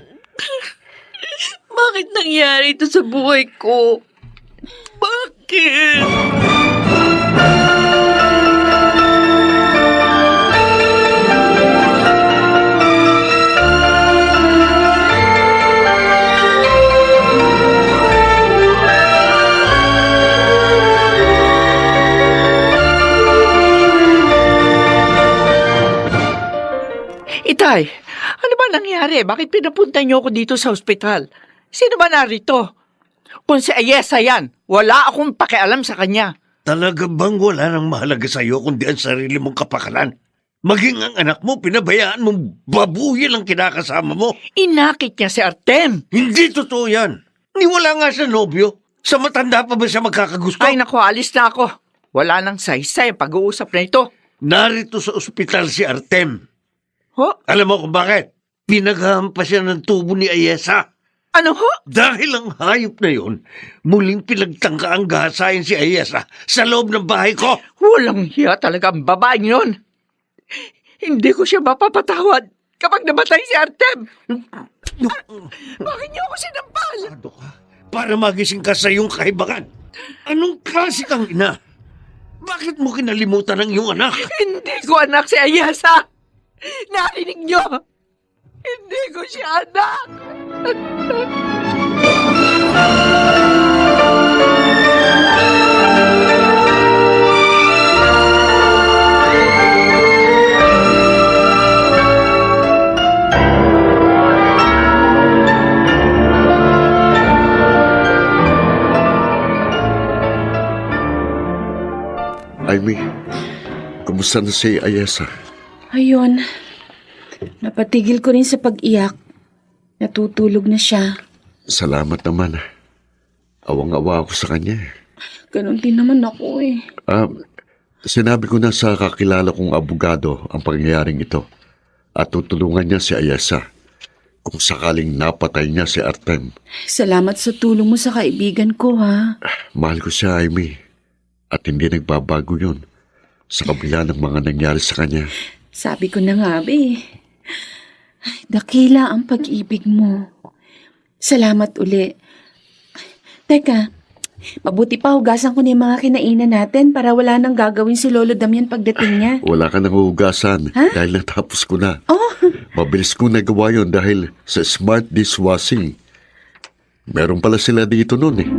Bakit nangyari ito sa buhay ko? Bakit? Itay, ano ba nangyari? Bakit pinapunta niyo ako dito sa ospital? Sino ba narito? Kung si Ayesa yan, wala akong pakialam sa kanya. Talaga bang wala nang mahalaga sa'yo kundi ang sarili mong kapakanan? Maging ang anak mo, pinabayaan mong babuyin ang kinakasama mo. Inakit niya si Artem. Hindi totoo yan. Niwala nga sa nobyo. Sa matanda pa ba siya magkakagusto? Ay naku, alis na ako. Wala nang saysay ang pag-uusap na ito. Narito sa ospital si Artem. Ho? Alam mo kung bakit? Pinaghampas siya ng tubo ni Ayesa. Ano ho? Dahil ang hayop na yon, muling pinagtangka ang gahasayan si Ayesa sa loob ng bahay ko. Walang hiya talaga ang babaeng yun. Hindi ko siya mapapatawad kapag namatay si Artem. Bakit niyo ako sinampal? Para magising ka sa iyong kaibagan. Anong klase kang ina? Bakit mo kinalimutan ang iyong anak? Hindi ko anak si Ayesa. Narinig niyo? Hindi ko siya anak. Amy, kumusta na si Ayesa? Ayun. Napatigil ko rin sa pag-iyak. Natutulog na siya. Salamat naman. Awang-awa ako sa kanya. Ganon din naman ako eh. Sinabi ko na sa kakilala kong abogado ang pangyayaring ito at tutulungan niya si Ayesa kung sakaling napatay niya si Artem. Salamat sa tulong mo sa kaibigan ko, ha? Mahal ko siya, Amy, at hindi nagbabago yun sa kabila ng mga nangyari sa kanya. Sabi ko na nga, dakila ang pag-ibig mo. Salamat uli. Teka, mabuti pa hugasan ko na yung mga kinainan natin para wala nang gagawin si Lolo Damian pagdating niya. Wala ka nang huhugasan dahil natapos ko na. Oh! Mabilis kong nagawa yun dahil sa smart dishwashing. Meron pala sila dito noon eh.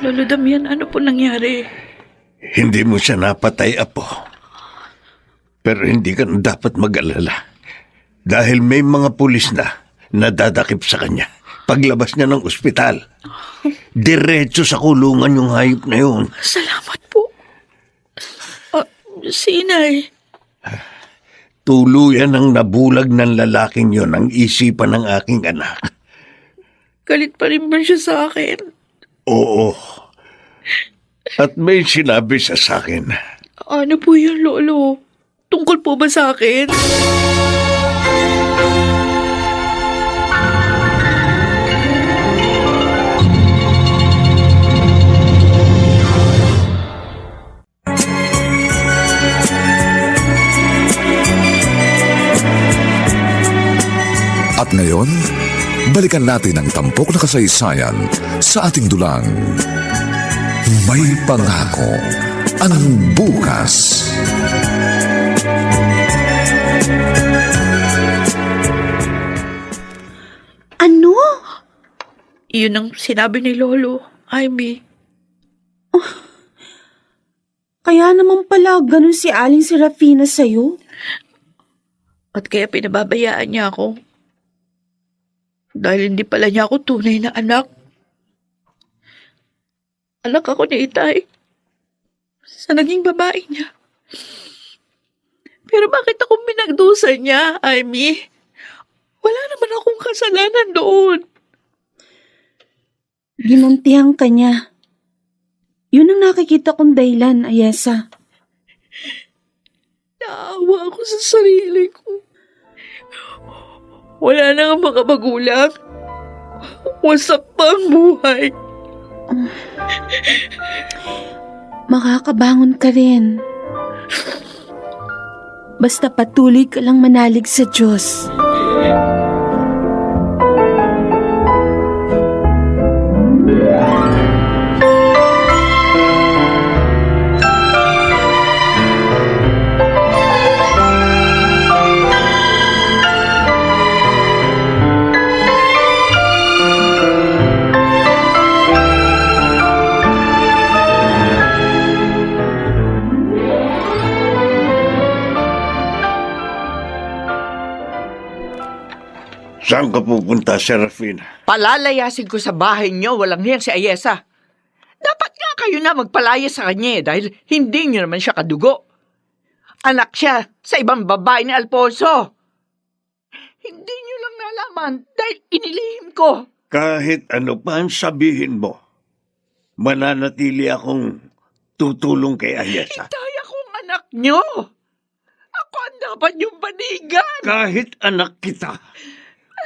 Lolo Damian, ano po nangyari? Hindi mo siya napatay, Apo. Pero hindi ka na dapat mag-alala. Dahil may mga pulis na nadadakip sa kanya. Paglabas niya ng ospital, diretso sa kulungan yung hayop na yun. Salamat po. Si Inay. Tuluyan ang nabulag ng lalaking yon ang isipan ng aking anak. Galit pa rin ba siya sa akin? Oo. At may sinabi siya sa akin. Ano po yun, Lolo? Tungkol po ba sa akin? At ngayon, balikan natin ang tampok na kasaysayan sa ating dulang. May pangako ang bukas. Ano? Iyon ang sinabi ni Lolo, Amy. Kaya naman pala ganun si Aling Serafina sa'yo? At kaya pinababayaan niya ako. Dahil hindi pala niya ako tunay na anak. Anak ako ni Itay. Sa naging babae niya. Pero bakit ako pinagdusa niya, Amy? Wala naman akong kasalanan doon. Ginantihan ka niya. Yun ang nakikita kong dahilan, Ayesa. Naawa ako sa sarili ko. Wala na ang mga magulang. Wasak pa ang buhay. Makakabangon ka rin. Basta patuloy ka lang manalig sa Diyos. Saan ka pupunta, Serafina? Palalayasin ko sa bahay niyo, walang hiyang si Ayesa. Dapat nga kayo na magpalaya sa kanya dahil hindi niyo naman siya kadugo. Anak siya sa ibang babae ni Alfonso. Hindi niyo lang nalaman dahil inilihim ko. Kahit ano pa ang sabihin mo, mananatili akong tutulong kay Ayesa. Tay akong anak niyo. Ako ang dapat niyong panigan. Kahit anak kita,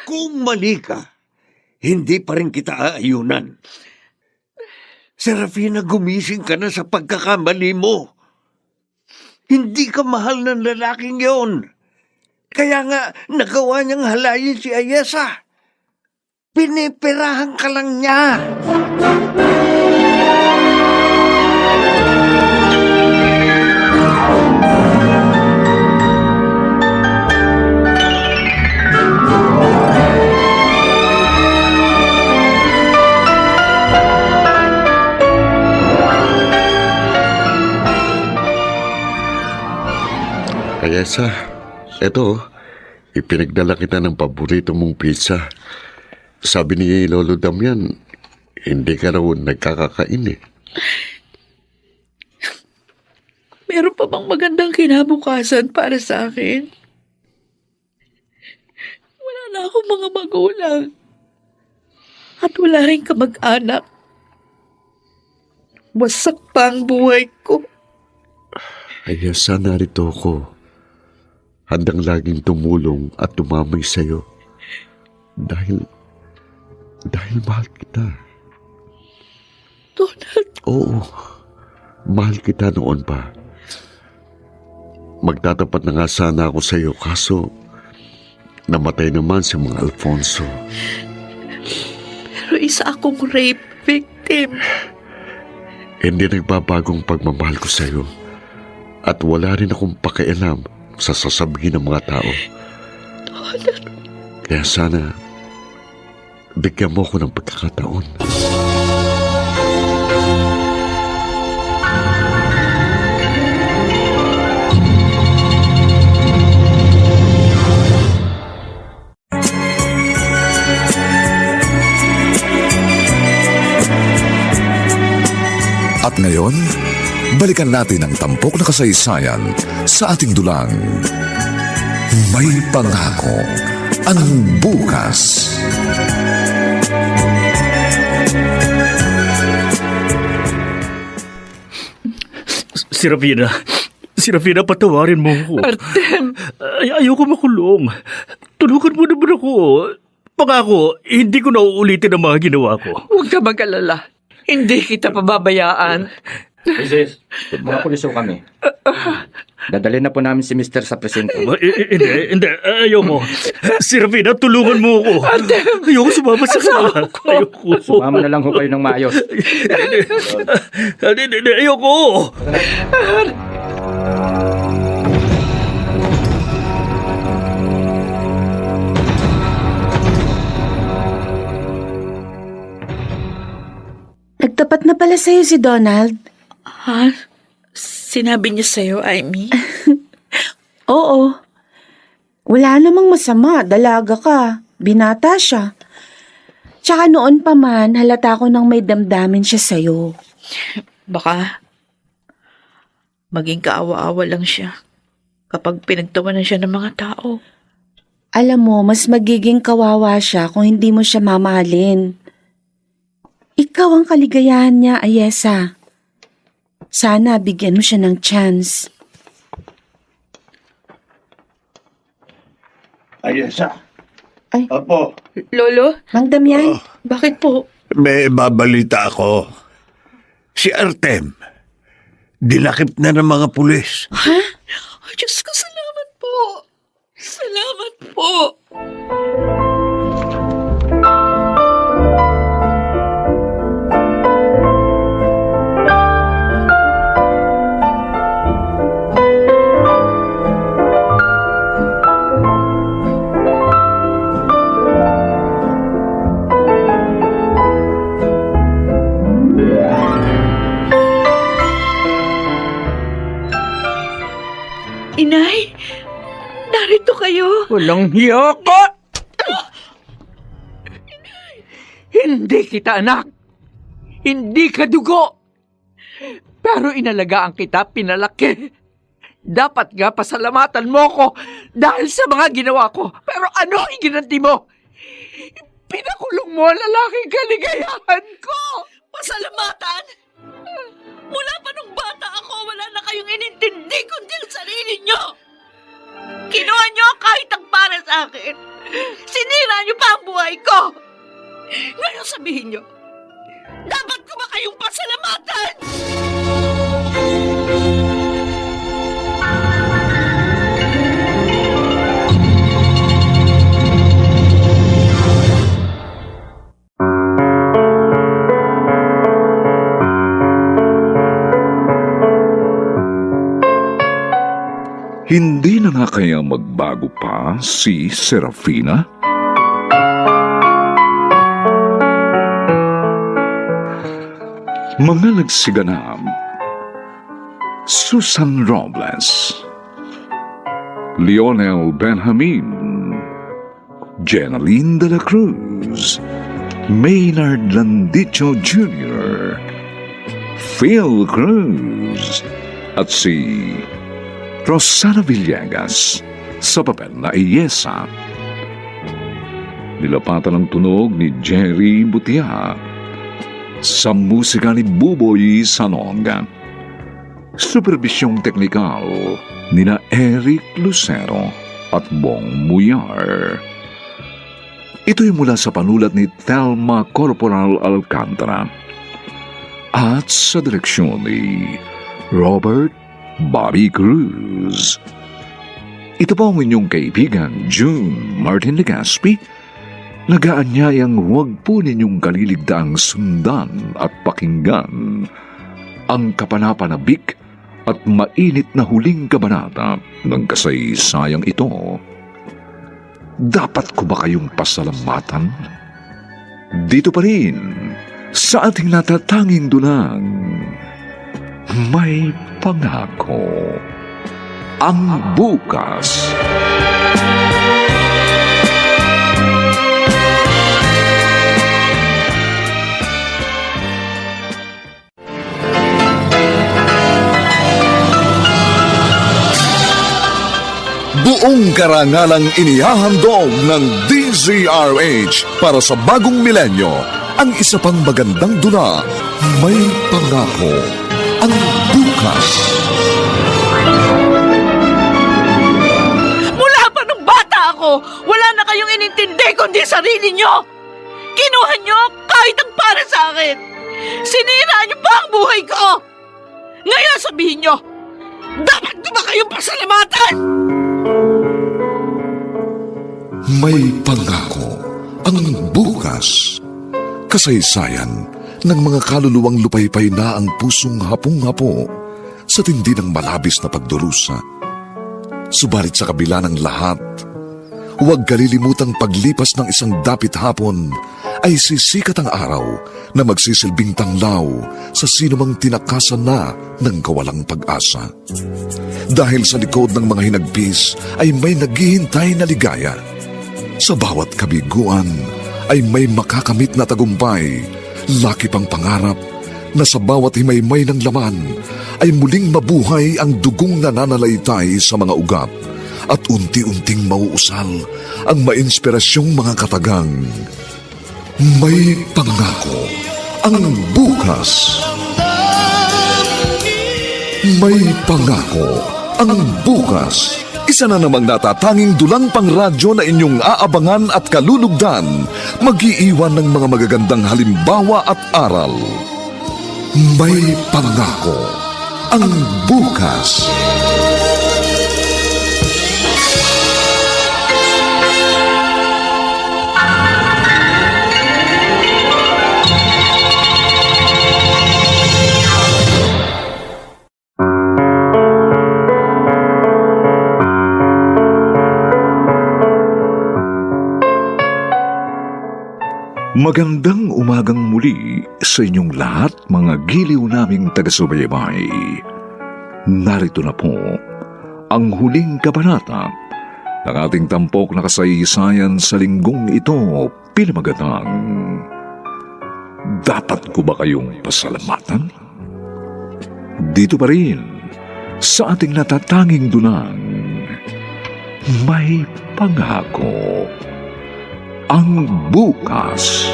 kung mali ka, hindi pa rin kita aayunan. Serafina, gumising ka na sa pagkakamali mo. Hindi ka mahal ng lalaking yon. Kaya nga, nagawa niyang halayin si Ayesa. Pinipirahan ka lang niya. Ayesa, eto, ipinagdala kita ng paborito mong pizza. Sabi ni Lolo Damian, hindi ka raw nagkakakain eh. Meron pa bang magandang kinabukasan para sa akin? Wala na akong mga magulang. At wala rin kamag-anak. Wasak pa ang buhay ko. Ayesa, narito ako. Handang laging tumulong at tumamay sa'yo. Dahil mahal kita. Donald, Oo, mahal kita noon pa. Magtatapat na nga sana ako sa'yo kaso namatay naman si mga Alfonso. pero isa akong rape victim. Hindi nagbabagong pagmamahal ko sa'yo at wala rin akong pakialam sa sasabihin ng mga tao. Donald, Kaya sana bigyan mo ko ng pagkakataon. At ngayon, balikan natin ang tampok na kasaysayan sa ating dulang. May pangako ang bukas. Serafina, patawarin mo ako. Artem! Ayoko makulong. Tulungan mo naman ako. Pangako, hindi ko na uulitin ang mga ginawa ko. Huwag ka mag-alala. Hindi kita pababayaan. Mrs., mga puliso kami. Dadalhin na po namin si Mr. sa presinto. Hindi. Ayoko. Serafina, tulungan mo ako. Ayoko sumama sa kanila. Ayoko. Sumama na lang ho kayo ng maayos. Hindi. Ayoko. Nagtapat na pala sa'yo si Donald. Ha? Sinabi niya sa'yo, Amy? Oo. Wala namang masama, dalaga ka. Binata siya. Tsaka noon pa man, halata ko nang may damdamin siya sa'yo. Baka maging kaawa-awa lang siya kapag pinagtawanan siya ng mga tao. Alam mo, mas magiging kawawa siya kung hindi mo siya mamahalin. Ikaw ang kaligayahan niya, Ayesa. Sana bigyan mo siya ng chance. Ayesa. Ay. Apo, Lolo, Mang Damian, bakit po? may babalita ako. Si Artem, dinakip na ng mga pulis. Ha? Ay, Diyos ko, salamat po. Salamat po. Inay, narito kayo. Walang hiya ka! Hindi kita anak. Hindi ka dugo. Pero inalagaan kita, pinalaki. Dapat nga pasalamatan mo ko dahil sa mga ginawa ko. Pero ano ang ginanti mo? Pinakulong mo ang lalaking kaligayahan ko. Pasalamatan? Mula pa nung bata ako, wala na kayong inintindi kundi ang sarili nyo. Kinuha nyo kahit ang para sa akin. Sinira nyo pa ang buhay ko. Ngayon sabihin nyo, dapat ko ba kayong pasalamatan? Hindi na nga kaya magbago pa si Serafina? Mga nagsiganap, Susan Robles, Lionel Benjamin, Jenaline de la Cruz, Maynard Landicho Jr., Phil Cruz, at si Rosana Villegas sa papel na Ayesa. Nilapatan ang tunog ni Jerry Butia sa musika ni Buboy Sanonga. Supervisyong teknikal nina Eric Lucero at Bong Muyar. Ito'y mula sa panulat ni Thelma Corporal Alcantara at sa direksyon ni Robert Bobby Cruz. Ito po ang inyong kaibigan, June Martin Legaspi, nagaanyayang huwag po ninyong kaliligdaang sundan at pakinggan ang kapanapanabik at mainit na huling kabanata ng kasaysayang ito. Dapat ko ba kayong pasalamatan? Dito pa rin, sa ating natatanging dunang, may pangako ang bukas. Buong karangalang inihahandog ng DZRH para sa bagong milenyo ang isa pang magandang dula, May Pangako ang Bukas. Mula pa nung bata ako, wala na kayong inintindi kundi sarili nyo. Kinuha nyo kahit ang para sa akin. Sinira nyo pa ang buhay ko. Ngayon sabihin nyo, dapat ko ba kayong pasalamatan? May Pangako ang Bukas. Kasaysayan ng mga kaluluwang lupaypay na ang pusong hapong-hapo sa tindi ng malabis na pagdurusa. Subalit sa kabila ng lahat, Huwag kalilimutang paglipas ng isang dapit hapon ay sisikat ang araw na magsisilbing tanglaw sa sinumang tinakasan na ng kawalang pag-asa. Dahil sa likod ng mga hinagpis ay may naghihintay na ligaya. Sa bawat kabiguan ay may makakamit na tagumpay, laki pang pangarap na sa bawat himaymay ng laman ay muling mabuhay ang dugong nananalaytay sa mga ugat at unti-unting mauusal ang mainspirasyong mga katagang. May pangako ang bukas. May pangako ang bukas. Isa na namang natatanging dulang pangradyo na inyong aabangan at kalulugdan, mag-iiwan ng mga magagandang halimbawa at aral. May pangako ang bukas. Magandang umagang muli sa inyong lahat, mga giliw naming taga-subaybay. Narito na po ang huling kabanata ng ating tampok na kasaysayan sa linggong ito, pinamagatang Dapat Ko Ba Kayong Pasalamatan? Dito pa rin sa ating natatanging dunang May Pangako ang bukas.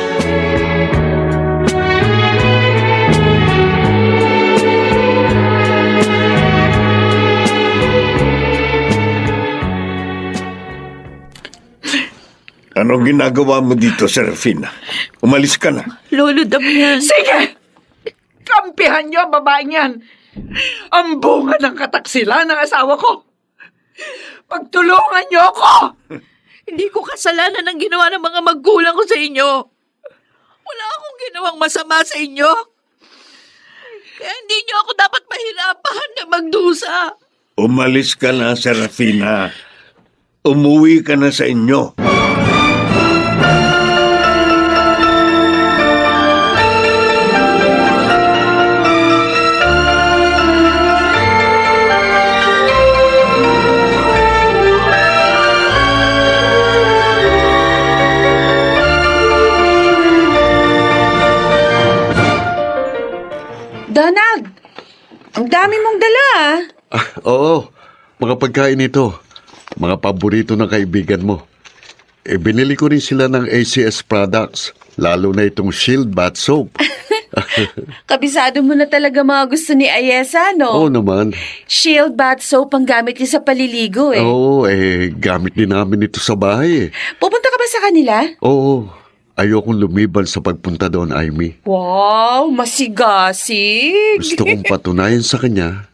Anong ginagawa mo dito, Serafina? Umalis ka na. Lolo Damian. Sige! Kampihan niyo ang babaeng yan. Ang bunga ng kataksilan ng asawa ko. Pagtulungan niyo ako! Hindi ko kasalanan ang ginawa ng mga magulang ko sa inyo. Wala akong ginawang masama sa inyo. Kaya hindi niyo ako dapat mahirapan na magdusa. Umalis ka na, Serafina. Umuwi ka na sa inyo. Donald, ang dami mong dala ah. Oo, mga pagkain ito. Mga paborito ng kaibigan mo. Binili ko rin sila ng ACS products, lalo na itong Shield Bath Soap. Kabisado mo na talaga mga gusto ni Ayesa, no? Oo naman. Shield Bath Soap ang gamit niya sa paliligo eh. Oo, gamit din namin ito sa bahay. Pupunta ka ba sa kanila? Oo, ayokong lumiban sa pagpunta doon, Amy. Wow, masigasig. Gusto kong patunayan sa kanya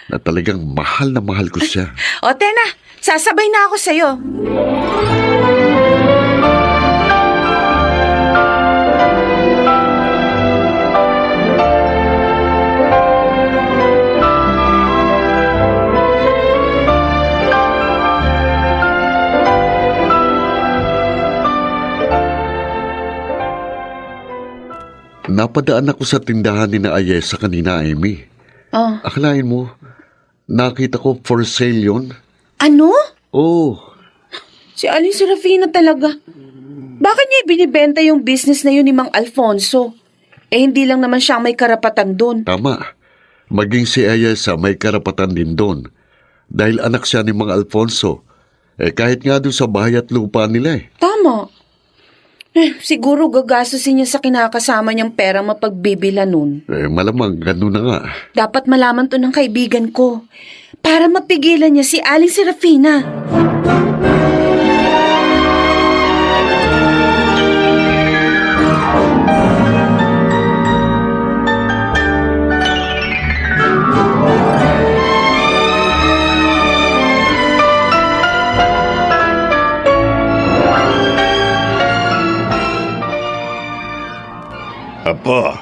na talagang mahal na mahal ko siya. O, Tena, sasabay na ako sa'yo. Napadaan ako sa tindahan ni na Ayesa kanina, Amy. Oh. Akalain mo, nakita ko for sale yun. Ano? Oo. Si Aling Serafina talaga. Bakit niya ibinibenta yung business na yun ni Mang Alfonso? Hindi lang naman siyang may karapatan doon. Tama. Maging si Ayesa may karapatan din doon. Dahil anak siya ni Mang Alfonso. Kahit nga doon sa bahay at lupa nila Tama. Siguro gagastusin niya sa kinakasama niyang pera mapagbibila nun. Malamang ganun na nga. Dapat malaman to ng kaibigan ko para mapigilan niya si Aling Serafina. Apo,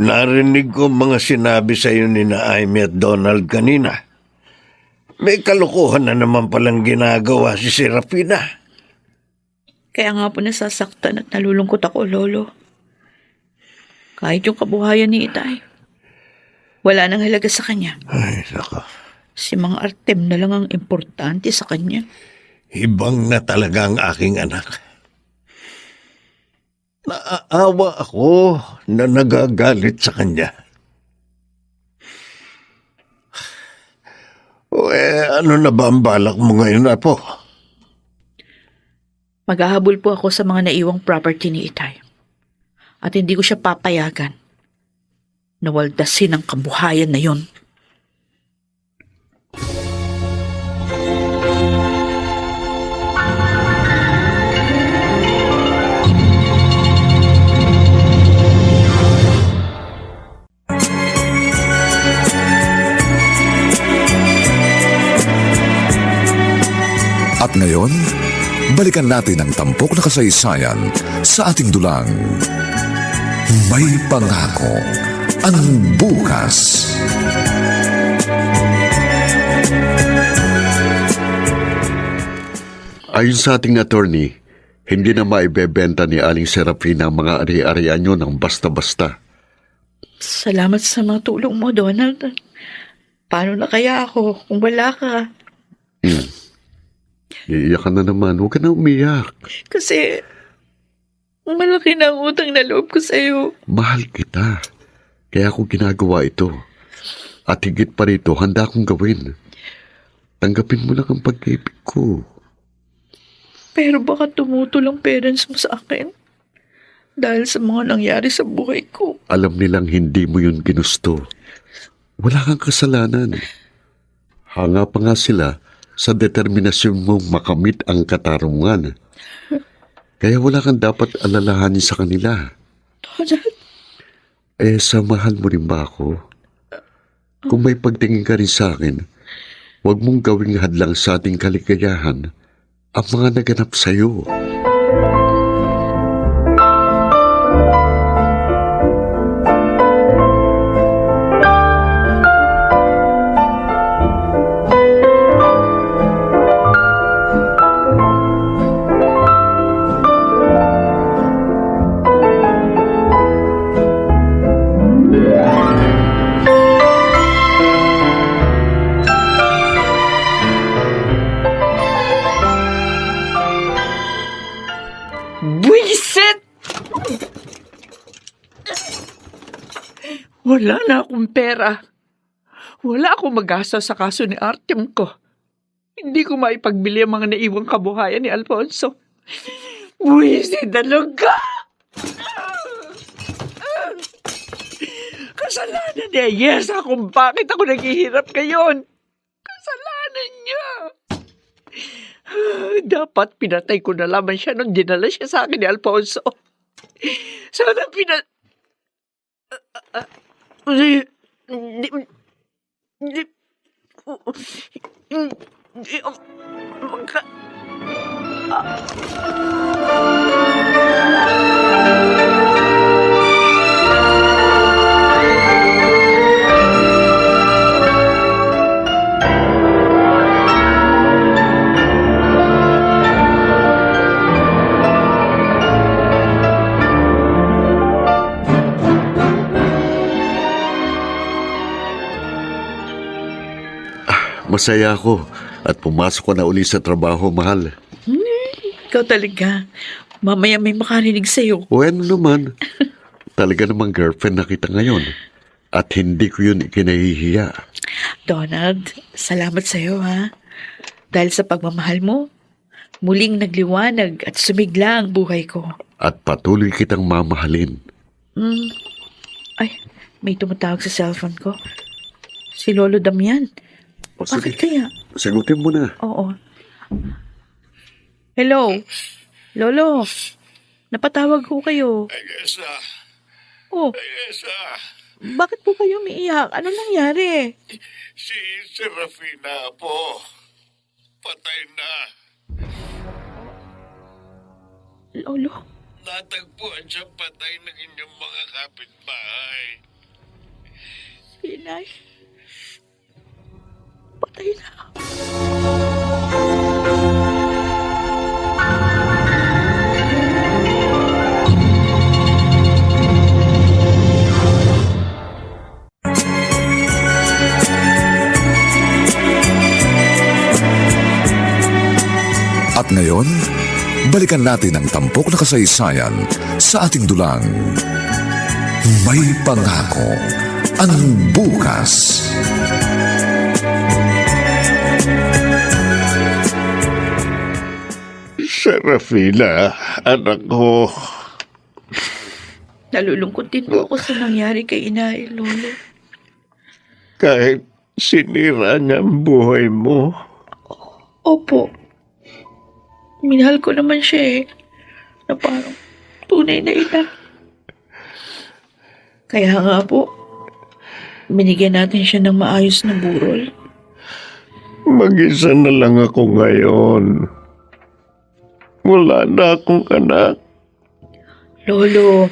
narinig ko mga sinabi sa iyo ni na Amy at Donald kanina. May kalokohan na naman palang ginagawa si Serafina. Kaya nga po nasasaktan at nalulungkot ako, Lolo. Kahit yung kabuhayan ni Itay, wala nang halaga sa kanya. Ay, nako. Si Mang Artem na lang ang importante sa kanya. Ibang na talaga ang aking anak. Naaawa ako na nagagalit sa kanya. Ano na ba ang balak mo ngayon, Apo? Maghahabol po ako sa mga naiwang property ni Itay. At hindi ko siya papayagan na waldasin ang kabuhayan na yon. At ngayon, balikan natin ang tampok na kasaysayan sa ating dulang. May pangako ang bukas. Ayon sa ating attorney, hindi na maibebenta ni Aling Serafina ang mga ari-arian nyo ng basta-basta. Salamat sa mga tulong mo, Donald. Paano na kaya ako kung wala ka? Iiyak ka na naman. Huwag ka na umiyak. Kasi malaki na ang utang na loob ko sa'yo. Mahal kita. Kaya ako ginagawa ito. At higit pa rito, handa akong gawin. Tanggapin mo lang ang pag-ibig ko. Pero baka tumutol ang parents mo sa akin dahil sa mga nangyari sa buhay ko. Alam nilang hindi mo yun ginusto. Wala kang kasalanan. Hanga pa nga sila sa determinasyon mong makamit ang katarungan. Kaya wala kang dapat alalahanin sa kanila. Donald? Sa mahal mo rin ba ako? Kung may pagtingin ka rin sa akin, huwag mong gawing hadlang sa ating kaligayahan ang mga naganap sa'yo. Buisit! Wala na akong pera. Wala akong mag-asa sa kaso ni Artem ko. Hindi ko maipagbili ang mga naiwang kabuhayan ni Alfonso. Buisit talaga! Kasalanan niya, yes, kung bakit ako naghihirap ngayon. Kasalanan niya. Dapat pinatay ko na lamang siya nung dinala siya sa akin ni Alfonso. Sana Masaya ako at pumasok ko na uli sa trabaho, mahal. Ikaw talaga. Mamaya may makarinig sa'yo. O ano naman, talaga namang girlfriend na kita ngayon. At hindi ko yun ikinahihiya. Donald, salamat sa'yo ha. Dahil sa pagmamahal mo, muling nagliwanag at sumigla ang buhay ko. At patuloy kitang mamahalin. Ay, may tumatawag sa cellphone ko. Si Lolo Damian. O, Bakit sige, kaya? sagutin mo na. Oo. Hello? Lolo? Napatawag ko kayo. Ayesa, Oh, bakit po kayo umiiyak? Ano nangyari? si Serafina po. Patay na. Lolo? Natagpuan siya patay ng inyong mga kapitbahay. Inay? Patay na. Ngayon, balikan natin ang tampok na kasaysayan sa ating dulang. May pangako ang bukas. Serafina, anak ko, Nalulungkot din po ako sa nangyari kay Inay, Lolo. kahit sinira niya ang buhay mo, Opo. Minahal ko naman siya na parang tunay na ina. Kaya nga po, binigyan natin siya ng maayos na burol. mag-isa na lang ako ngayon. Wala na akong anak. Lolo,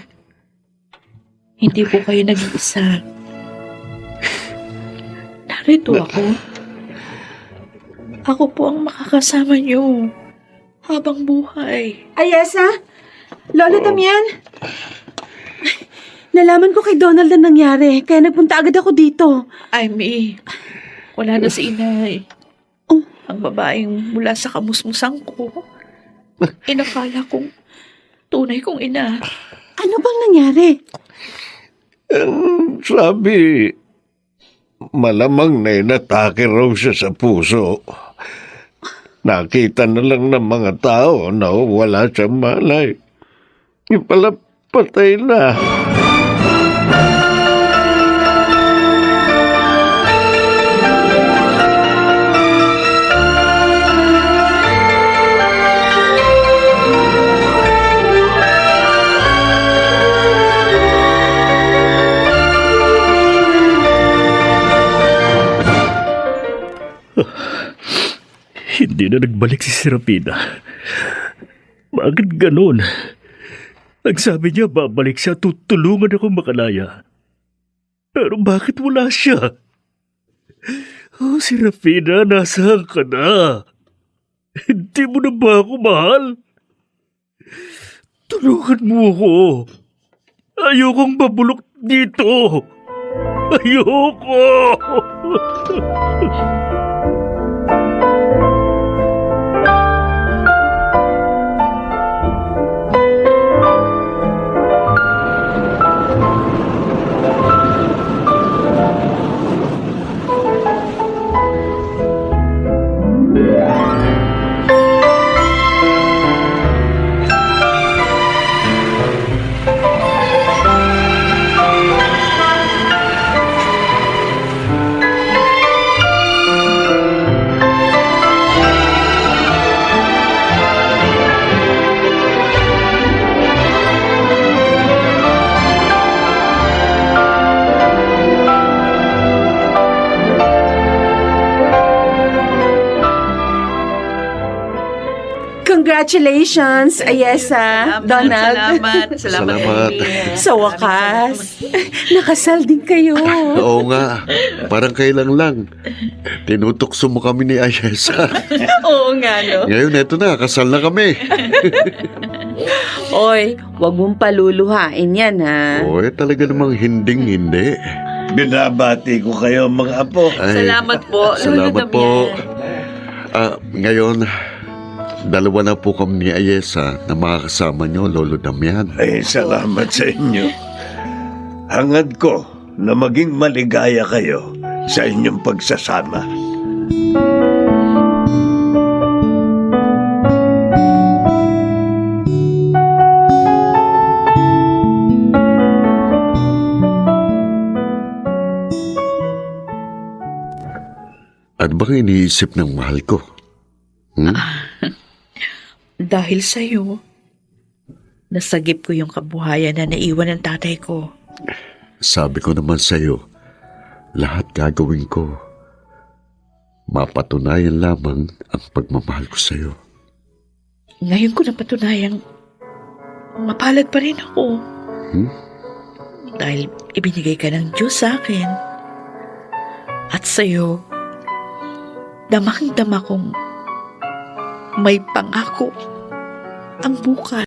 hindi po kayo nag-iisa. Narito ako. Ako po ang makakasama niyo habang buhay. Ayesa? Lolo Damian? Nalaman ko kay Donald ang nangyari, kaya nagpunta agad ako dito. Amy, wala na si Inay. Oh. Ang babaeng mula sa kamusmusang ko. Inakala kong tunay kong ina. Ano bang nangyari? Sabi, malamang na inatake raw siya sa puso. Nakita na lang ng mga tao na wala siyang malay. Yung pala patay na. Hindi na nagbalik si Serafina. Bakit ganon? Nagsabi niya babalik siya, tutulungan ako makalaya. Pero bakit wala siya? Oh, Serafina, nasaan ka na? Hindi mo na ba ako mahal? Tulungan mo ako. Ayokong mabulok dito. Ayoko! Congratulations, Ayesa, Donald. Salamat. Salamat. Amy. Sa wakas, nakasal din kayo. Oo nga, parang kailang lang. Tinutokso mo kami ni Ayesa. Oo nga, no? Ngayon, eto na, kasal na kami. Oy, wag mong paluluhain yan, ha? Oo, talaga namang hinding-hindi. Binabati ko kayo mga apo. Ay, Salamat po, Lolo Salamat po. Damian. Ngayon, dalawa na po kami ni Ayesa na makakasama nyo, Lolo Damian. Ay, salamat sa inyo. Hangad ko na maging maligaya kayo sa inyong pagsasama. Ano bang iniisip ng mahal ko? Dahil sa'yo, nasagip ko yung kabuhayan na naiwan ng tatay ko. Sabi ko naman sa'yo, lahat gagawin ko. Mapatunayan lamang ang pagmamahal ko sa'yo. Ngayon ko napatunayang mapalad pa rin ako. Dahil ibinigay ka ng Diyos sa akin. At sa'yo, damang-dama kong may pangako ang bukas.